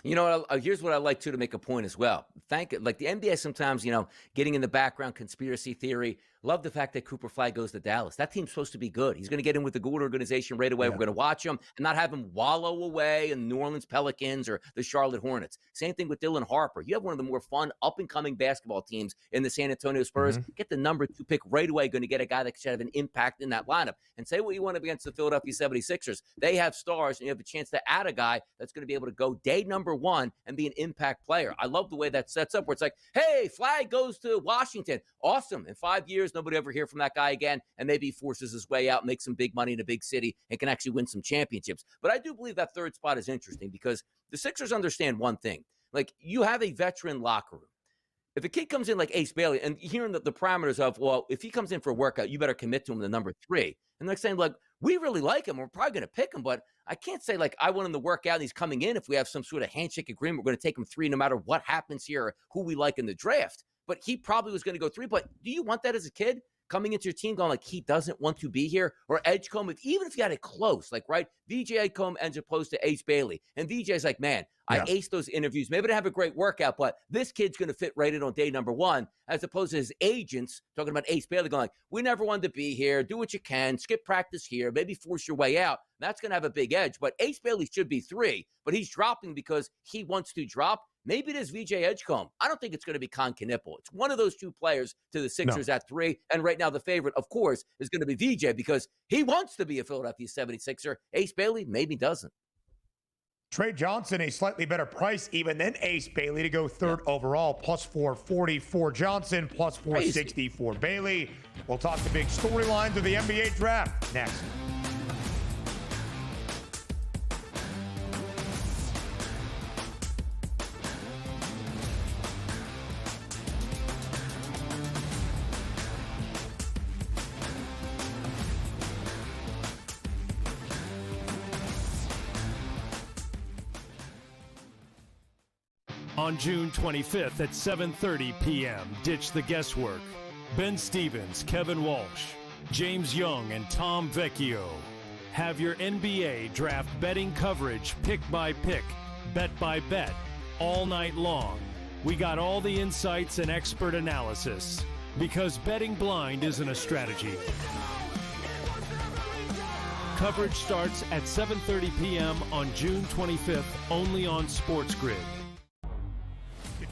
You know, here's what I like, too, to make a point as well. Like the NBA sometimes, getting in the background, conspiracy theory. Love the fact that Cooper Flag goes to Dallas. That team's supposed to be good. He's going to get in with the good organization right away. Yeah. We're going to watch him and not have him wallow away in New Orleans Pelicans or the Charlotte Hornets. Same thing with Dylan Harper. You have one of the more fun, up-and-coming basketball teams in the San Antonio Spurs. Get the number 2 pick right away. Going to get a guy that should have an impact in that lineup. And say what you want against the Philadelphia 76ers. They have stars, and you have a chance to add a guy that's going to be able to go day number 1 and be an impact player. I love the way that sets up where it's like, hey, Flag goes to Washington. Awesome. In 5 years, nobody ever hear from that guy again, and maybe he forces his way out, makes some big money in a big city, and can actually win some championships. But I do believe that third spot is interesting because the Sixers understand one thing. Like, you have a veteran locker room. If a kid comes in like Ace Bailey, and hearing the parameters of, well, if he comes in for a workout, you better commit to him the number 3. And they're saying, like, we really like him. We're probably going to pick him, but I can't say, like, I want him to work out and he's coming in. If we have some sort of handshake agreement, we're going to take him 3 no matter what happens here or who we like in the draft. But he probably was going to go 3. But do you want that as a kid? Coming into your team going like he doesn't want to be here? Or Edgecombe, even if you got it close, like, right, VJ Edgecombe as opposed to Ace Bailey. And VJ's like, man, I aced those interviews. Maybe I have a great workout, but this kid's going to fit right in on day number 1, as opposed to his agents talking about Ace Bailey going like, we never wanted to be here. Do what you can. Skip practice here. Maybe force your way out. That's going to have a big edge. But Ace Bailey should be 3, but he's dropping because he wants to drop. Maybe it is VJ Edgecombe. I don't think it's going to be Con Knippel. It's one of those 2 players to the Sixers at 3. And right now the favorite, of course, is going to be VJ because he wants to be a Philadelphia 76er. Ace Bailey maybe doesn't. Trey Johnson, a slightly better price even than Ace Bailey to go 3rd overall, plus 440 for Johnson, plus 460 for Bailey. We'll talk the big storylines of the NBA draft next. On June 25th at 7:30 p.m., ditch the guesswork. Ben Stevens, Kevin Walsh, James Young, and Tom Vecchio have your NBA draft betting coverage pick by pick, bet by bet, all night long. We got all the insights and expert analysis because betting blind isn't a strategy. Coverage starts at 7:30 p.m. on June 25th, only on SportsGrid.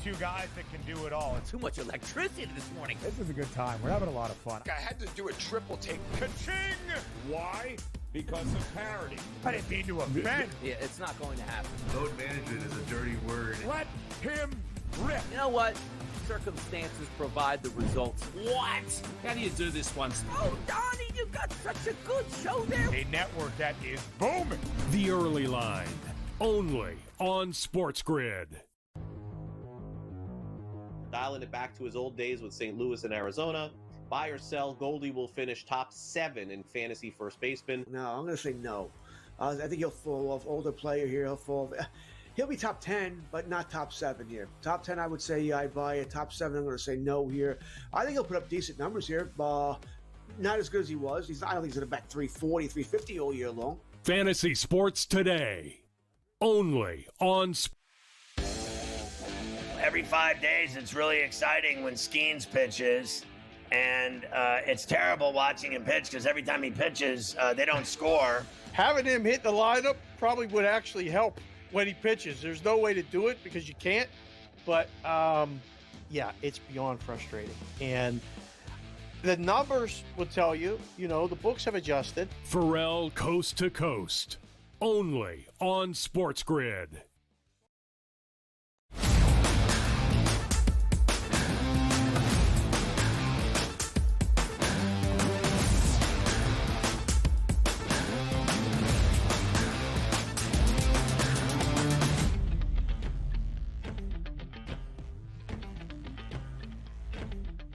2 guys that can do it all. Too much electricity this morning. This is a good time. We're having a lot of fun. I had to do a triple take. Ka-ching! Why? Because of parity. I didn't mean to offend. Yeah, it's not going to happen. Load management is a dirty word. Let him rip. You know what? Circumstances provide the results. What? How do you do this once? Oh, Donnie, you got such a good show there. A network that is booming. The Early Line, only on SportsGrid. Dialing it back to his old days with St. Louis and Arizona. Buy or sell, Goldie will finish top 7 in fantasy first baseman. No, I'm going to say no. I think he'll fall off. Older player here, he'll be top 10, but not top 7 here. Top 10, I would say I'd buy it. Top 7, I'm going to say no here. I think he'll put up decent numbers here. Not as good as he was. I don't think he's going to bat 340, 350 all year long. Fantasy Sports Today, only on Every 5 days, it's really exciting when Skeens pitches, and it's terrible watching him pitch because every time he pitches, they don't score. Having him hit the lineup probably would actually help when he pitches. There's no way to do it because you can't, but yeah, it's beyond frustrating. And the numbers will tell you, the books have adjusted. Pharrell Coast to Coast, only on SportsGrid.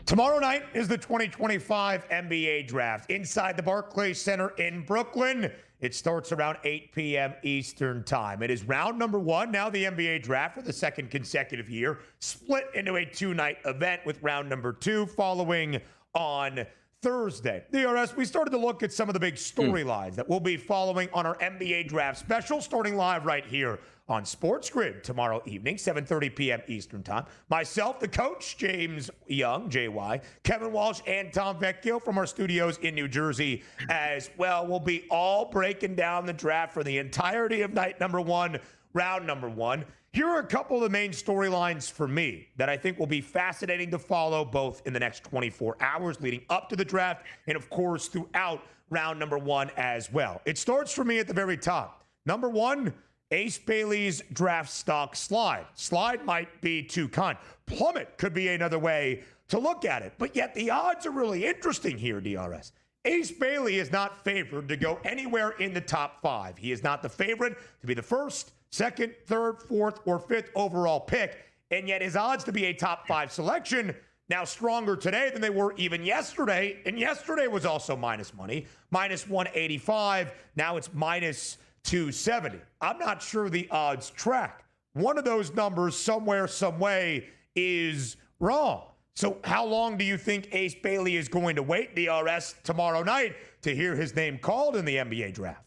Tomorrow night is the 2025 NBA Draft inside the Barclays Center in Brooklyn. It starts around 8 p.m. Eastern Time. It is round number 1. Now the NBA Draft for the 2nd consecutive year, split into a 2-night event with round number 2 following on Thursday. DRS, we started to look at some of the big storylines that we'll be following on our NBA Draft Special, starting live right here on SportsGrid tomorrow evening, 7:30 p.m. Eastern Time. Myself, the coach, James Young, JY, Kevin Walsh, and Tom Vecchio from our studios in New Jersey as well. We'll be all breaking down the draft for the entirety of night number one, round number one. Here are a couple of the main storylines for me that I think will be fascinating to follow both in the next 24 hours leading up to the draft and, of course, throughout round number one as well. It starts for me at the very top. Number one, Ace Bailey's draft stock slide. Slide might be too kind. Plummet could be another way to look at it. But yet the odds are really interesting here, DRS. Ace Bailey is not favored to go anywhere in the top five. He is not the favorite to be the first, second, third, fourth, or fifth overall pick, and yet his odds to be a top five selection now stronger today than they were even yesterday, and yesterday was also minus money, minus 185. Now it's minus 270. I'm not sure the odds track. One of those numbers somewhere, some way is wrong. So how long do you think Ace Bailey is going to wait, DRS, tomorrow night to hear his name called in the NBA draft?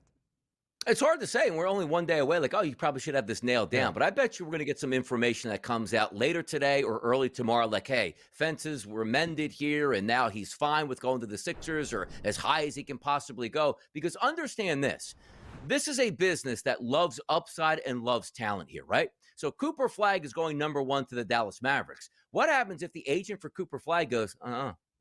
It's hard to say, and we're only one day away. Like, oh, you probably should have this nailed down. Yeah. But I bet you we're going to get some information that comes out later today or early tomorrow. Like, hey, fences were mended here, and now he's fine with going to the Sixers or as high as he can possibly go. Because understand this. This is a business that loves upside and loves talent here, right? So Cooper Flagg is going number one to the Dallas Mavericks. What happens if the agent for Cooper Flagg goes,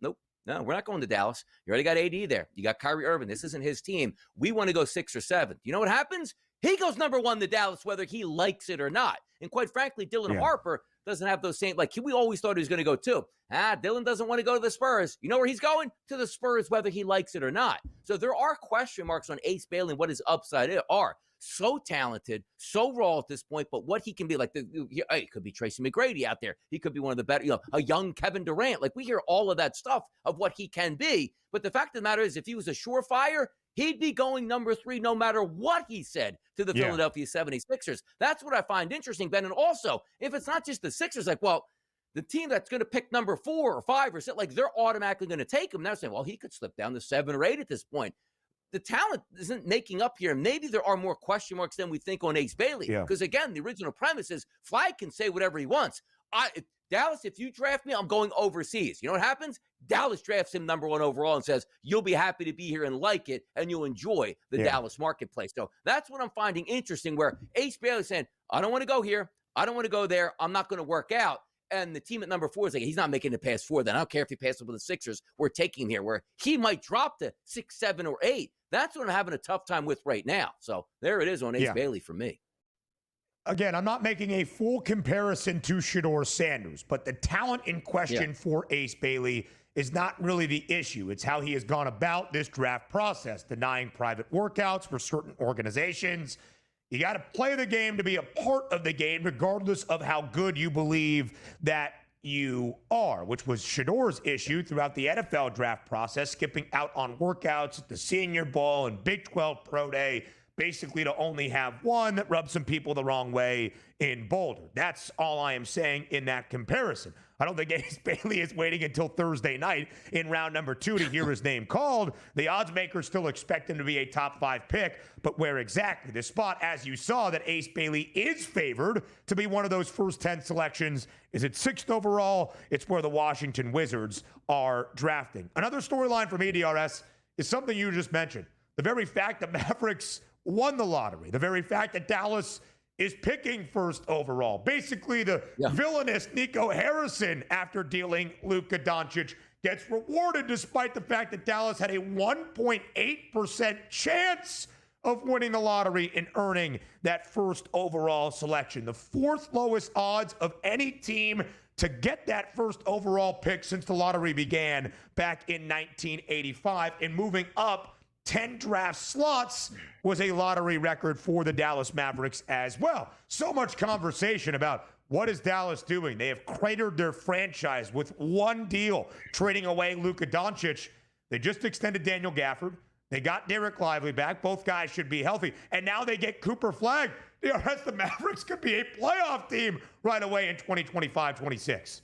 nope. No, we're not going to Dallas. You already got AD there. You got Kyrie Irving. This isn't his team. We want to go 6 or 7. You know what happens? He goes number one to Dallas, whether he likes it or not. And quite frankly, Dylan Harper doesn't have those same, like we always thought he was going to go too. Dylan doesn't want to go to the Spurs. You know where he's going? To the Spurs, whether he likes it or not. So there are question marks on Ace Bailey and what his upside are. So talented, so raw at this point, but what he can be like, he could be Tracy McGrady out there. He could be one of the better, a young Kevin Durant. Like we hear all of that stuff of what he can be. But the fact of the matter is, if he was a surefire, he'd be going number 3 no matter what he said to the Philadelphia 76ers. That's what I find interesting, Ben. And also, if it's not just the Sixers, like, well, the team that's going to pick number 4 or 5 or 6, like they're automatically going to take him. They're saying, well, he could slip down to 7 or 8 at this point. The talent isn't making up here. Maybe there are more question marks than we think on Ace Bailey. Because, again, the original premise is Flagg can say whatever he wants. Dallas, if you draft me, I'm going overseas. You know what happens? Dallas drafts him number 1 overall and says, you'll be happy to be here and like it, and you'll enjoy the Dallas marketplace. So that's what I'm finding interesting, where Ace Bailey's saying, I don't want to go here. I don't want to go there. I'm not going to work out. And the team at number 4 is like, he's not making it past 4. Then I don't care if he passes with the Sixers. We're taking him here, where he might drop to 6, 7, or 8. That's what I'm having a tough time with right now. So there it is on Ace Bailey for me. Again, I'm not making a full comparison to Shedeur Sanders, but the talent in question for Ace Bailey is not really the issue. It's how he has gone about this draft process, denying private workouts for certain organizations. You got to play the game to be a part of the game, regardless of how good you believe that you are, which was Shedeur's issue throughout the NFL draft process, skipping out on workouts at the Senior Bowl and Big 12 Pro Day, basically to only have one that rubbed some people the wrong way in Boulder. That's all I am saying in that comparison. I don't think Ace Bailey is waiting until Thursday night in round number 2 to hear his name called. The odds makers still expect him to be a top 5 pick, but where exactly? The spot, as you saw, that Ace Bailey is favored to be one of those first 10 selections is at 6th overall. It's where the Washington Wizards are drafting. Another storyline for me, DRS, is something you just mentioned. The very fact that Mavericks won the lottery, the very fact that Dallas is picking 1st overall. Basically, the villainous Nico Harrison, after dealing Luka Doncic, gets rewarded despite the fact that Dallas had a 1.8% chance of winning the lottery and earning that 1st overall selection. The 4th lowest odds of any team to get that 1st overall pick since the lottery began back in 1985, and moving up 10 draft slots was a lottery record for the Dallas Mavericks as well. So much conversation about what is Dallas doing. They have cratered their franchise with one deal, trading away Luka Doncic. They just extended Daniel Gafford. They got Derek Lively back. Both guys should be healthy. And now they get Cooper Flagg. The Mavericks could be a playoff team right away in 2025-26.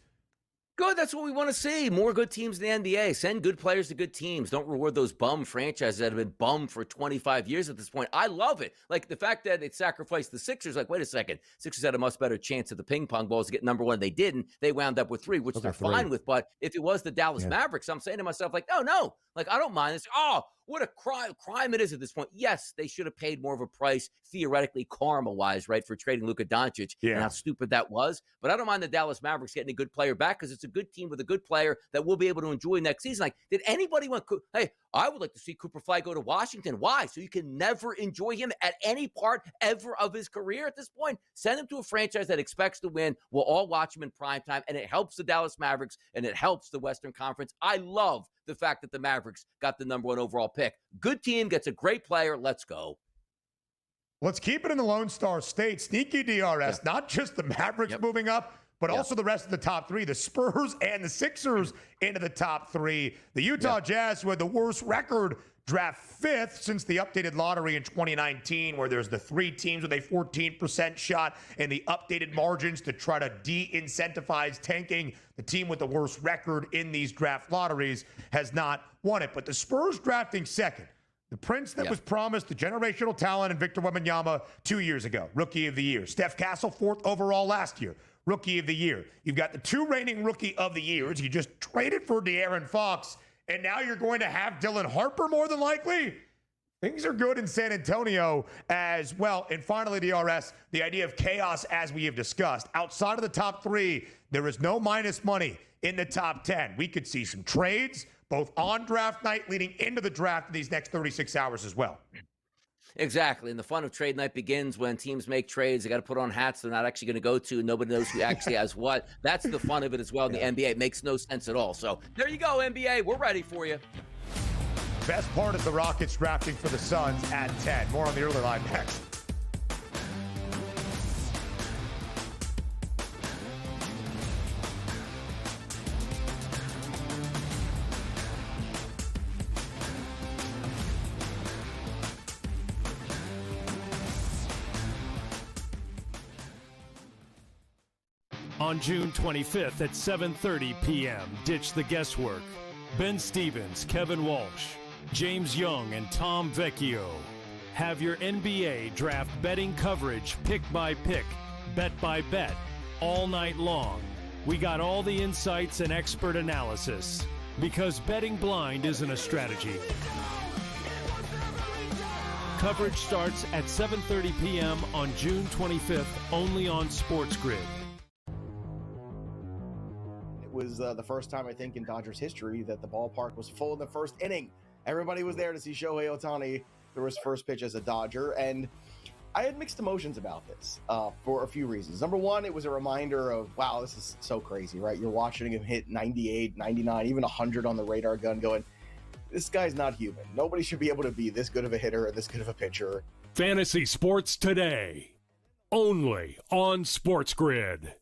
Good. That's what we want to see. More good teams in the NBA. Send good players to good teams. Don't reward those bum franchises that have been bummed for 25 years at this point. I love it. Like the fact that it sacrificed the Sixers. Like, wait a second. Sixers had a much better chance at the ping pong balls to get number one. They didn't. They wound up with 3, which they're fine with. But if it was the Dallas Mavericks, I'm saying to myself, like, no. Like, I don't mind this. Oh, what a crime it is at this point. Yes, they should have paid more of a price, theoretically, karma-wise, right, for trading Luka Doncic and how stupid that was. But I don't mind the Dallas Mavericks getting a good player back because it's a good team with a good player that we'll be able to enjoy next season. Like, did anybody want – hey, I would like to see Cooper Fly go to Washington. Why? So you can never enjoy him at any part ever of his career at this point? Send him to a franchise that expects to win. We'll all watch him in primetime, and it helps the Dallas Mavericks, and it helps the Western Conference. I love the fact that the Mavericks got the number 1 overall pick. Good team, gets a great player. Let's go. Let's keep it in the Lone Star State. Sneaky DRS, not just the Mavericks moving up, but also the rest of the top 3, the Spurs and the Sixers into the top 3. The Utah Jazz, who had the worst record, draft 5th since the updated lottery in 2019, where there's the 3 teams with a 14% shot and the updated margins to try to de-incentivize tanking. The team with the worst record in these draft lotteries has not won it. But the Spurs drafting 2nd. The prince that was promised, the generational talent in Victor Wembanyama 2 years ago, Rookie of the Year. Steph Castle, 4th overall last year, Rookie of the Year. You've got the 2 reigning Rookie of the Years. You just traded for De'Aaron Fox, and now you're going to have Dylan Harper more than likely. Things are good in San Antonio as well. And finally, DRS, the idea of chaos as we have discussed. Outside of the top 3, there is no minus money in the top 10. We could see some trades, both on draft night leading into the draft in these next 36 hours as well. Exactly. And the fun of trade night begins when teams make trades. They got to put on hats they're not actually going to go to. Nobody knows who actually has what. That's the fun of it as well in the NBA. It makes no sense at all. So there you go, NBA. We're ready for you. Best part is the Rockets drafting for the Suns at 10. More on the early line next. On June 25th at 7:30 p.m., ditch the guesswork. Ben Stevens, Kevin Walsh, James Young, and Tom Vecchio have your NBA draft betting coverage pick by pick, bet by bet, all night long. We got all the insights and expert analysis because betting blind isn't a strategy. Coverage starts at 7:30 p.m. on June 25th, only on SportsGrid. Was the first time, I think, in Dodgers history that the ballpark was full in the first inning. Everybody was there to see Shohei Ohtani throw his first pitch as a Dodger, and I had mixed emotions about this for a few reasons. Number one, it was a reminder of, wow, this is so crazy, right? You're watching him hit 98, 99, even 100 on the radar gun going, this guy's not human. Nobody should be able to be this good of a hitter or this good of a pitcher. Fantasy Sports Today, only on SportsGrid.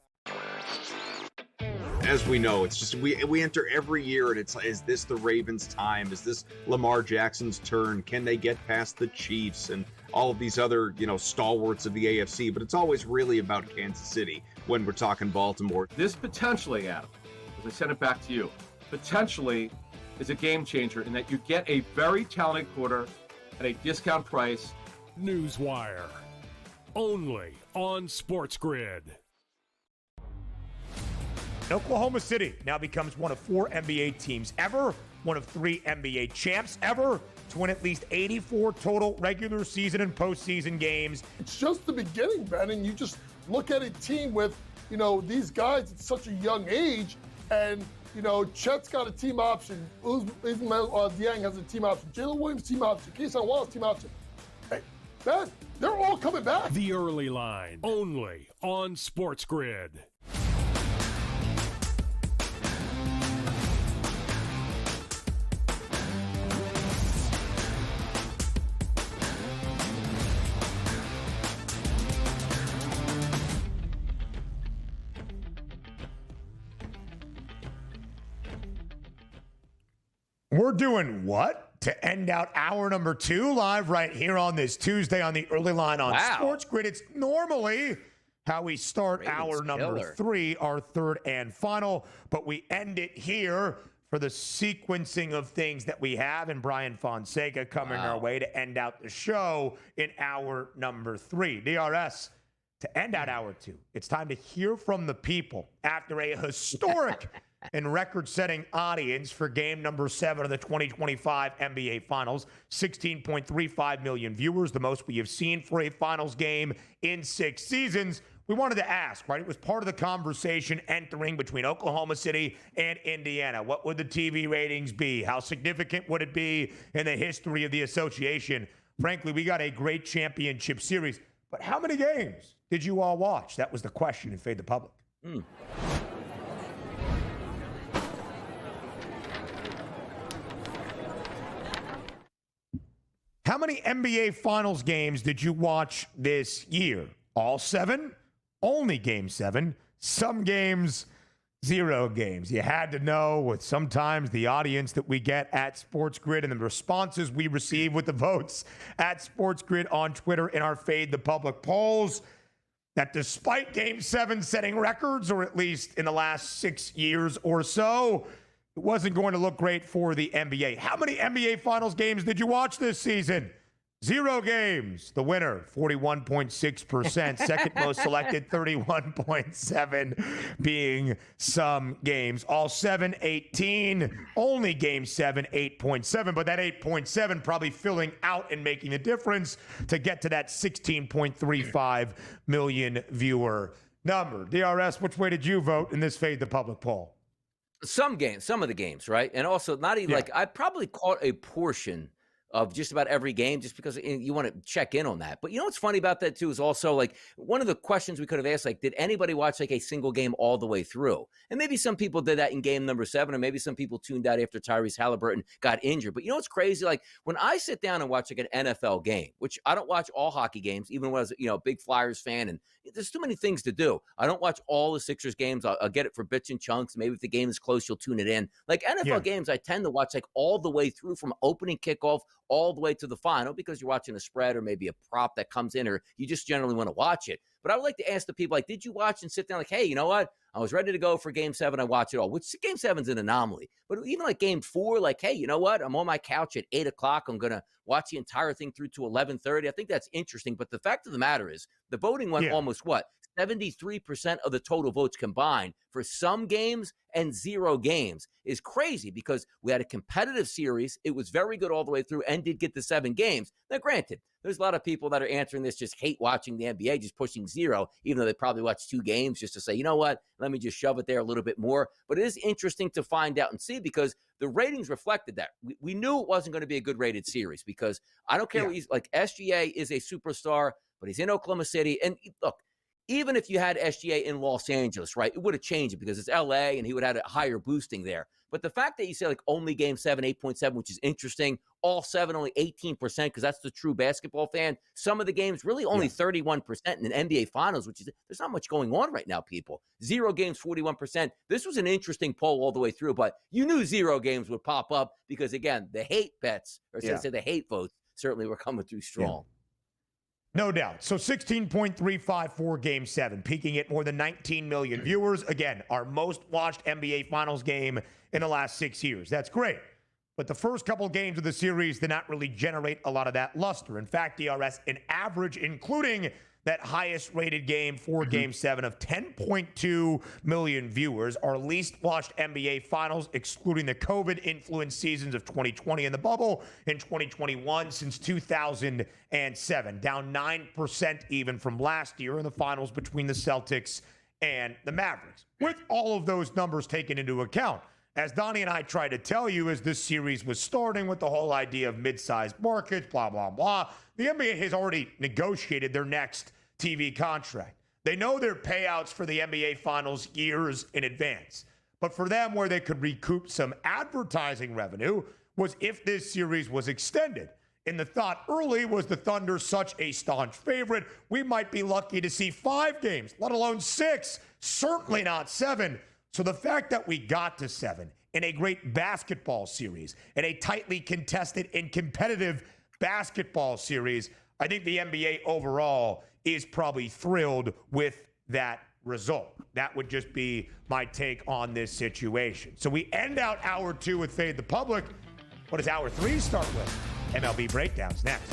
As we know, it's just we enter every year and it's, is this the Ravens' time? Is this Lamar Jackson's turn? Can they get past the Chiefs and all of these other, stalwarts of the AFC? But it's always really about Kansas City when we're talking Baltimore. This potentially, Adam, as I send it back to you, potentially is a game changer in that you get a very talented quarter at a discount price. Newswire, only on SportsGrid. Oklahoma City now becomes one of 4 NBA teams ever, one of 3 NBA champs ever to win at least 84 total regular season and postseason games. It's just the beginning, Ben, and you just look at a team with, these guys at such a young age, and, Chet's got a team option, Dieng has a team option, Jalen Williams team option, Keyshawn Wallace team option. Hey, Ben, they're all coming back. The early line, only on SportsGrid. We're doing what to end out hour number 2 live right here on this Tuesday on the early line on SportsGrid. It's normally how we start Ravens hour number killer. 3, our third and final. But we end it here for the sequencing of things that we have, and Brian Fonseca coming our way to end out the show in hour number 3. DRS, to end out hour 2, it's time to hear from the people after a historic and record-setting audience for game number 7 of the 2025 NBA Finals. 16.35 million viewers, the most we have seen for a finals game in 6 seasons. We wanted to ask, right? It was part of the conversation entering between Oklahoma City and Indiana. What would the TV ratings be? How significant would it be in the history of the association? Frankly, we got a great championship series. But how many games did you all watch? That was the question in Fade the Public. How many NBA Finals games did you watch this year? All 7? Only game 7? Some games, 0 games. You had to know with sometimes the audience that we get at SportsGrid and the responses we receive with the votes at SportsGrid on Twitter in our Fade the Public polls that despite game 7 setting records, or at least in the last 6 years or so, it wasn't going to look great for the NBA. How many NBA Finals games did you watch this season? 0 games. The winner, 41.6%. Second most selected, 31.7 being some games. All 7, 18. Only game 7, 8.7. But that 8.7 probably filling out and making a difference to get to that 16.35 million viewer number. DRS, which way did you vote in this Fade the Public poll? Some games, some of the games, right? And also not even like, I probably caught a portion of just about every game just because you want to check in on that. But you know what's funny about that too is also like one of the questions we could have asked, like, did anybody watch like a single game all the way through? And maybe some people did that in game number 7, or maybe some people tuned out after Tyrese Halliburton got injured. But you know what's crazy? Like when I sit down and watch like an NFL game, which I don't watch all hockey games, even when I was, a big Flyers fan, and there's too many things to do. I don't watch all the Sixers games. I'll get it for bits and chunks. Maybe if the game is close, you'll tune it in. Like NFL games, I tend to watch like all the way through from opening kickoff all the way to the final because you're watching a spread or maybe a prop that comes in, or you just generally want to watch it. But I would like to ask the people, like, did you watch and sit down like, hey, you know what? I was ready to go for game 7. I watch it all, which game 7's an anomaly. But even like game 4, like, hey, you know what? I'm on my couch at 8 o'clock. I'm going to watch the entire thing through to 11:30. I think that's interesting. But the fact of the matter is the voting went almost 73% of the total votes combined for some games and 0 games is crazy because we had a competitive series. It was very good all the way through and did get the 7 games. Now, granted, there's a lot of people that are answering this just hate watching the NBA, just pushing 0, even though they probably watched 2 games just to say, you know what, let me just shove it there a little bit more. But it is interesting to find out and see because the ratings reflected that. We knew it wasn't going to be a good rated series because I don't care what he's like. SGA is a superstar, but he's in Oklahoma City. And look, even if you had SGA in Los Angeles, right, it would have changed it because it's LA and he would have had a higher boosting there. But the fact that you say like only game 7, 8.7, which is interesting, all 7, only 18%, because that's the true basketball fan. Some of the games really only 31% in an NBA Finals, which is, there's not much going on right now, people. 0 games, 41%. This was an interesting poll all the way through, but you knew 0 games would pop up because, again, the hate bets, or should I say the hate votes, certainly were coming through strong. No doubt. So 16.35 for Game 7, peaking at more than 19 million viewers. Again, our most watched NBA Finals game in the last 6 years. That's great. But the first couple games of the series did not really generate a lot of that luster. In fact, DRS, an average, including that highest rated game for Game 7 of 10.2 million viewers, our least watched NBA Finals, excluding the COVID-influenced seasons of 2020 and the bubble in 2021 since 2007, down 9% even from last year in the finals between the Celtics and the Mavericks. With all of those numbers taken into account, as Donnie and I tried to tell you as this series was starting with the whole idea of mid-sized markets, blah, blah, blah, the NBA has already negotiated their next TV contract. They know their payouts for the NBA Finals years in advance. But for them, where they could recoup some advertising revenue was if this series was extended. And the thought early was the Thunder such a staunch favorite, we might be lucky to see 5 games, let alone 6, certainly not 7. So the fact that we got to 7 in a great basketball series, in a tightly contested and competitive basketball series, I think the NBA overall is probably thrilled with that result. That would just be my take on this situation. So we end out hour 2 with Fade the Public. What does hour 3 start with? MLB breakdowns next.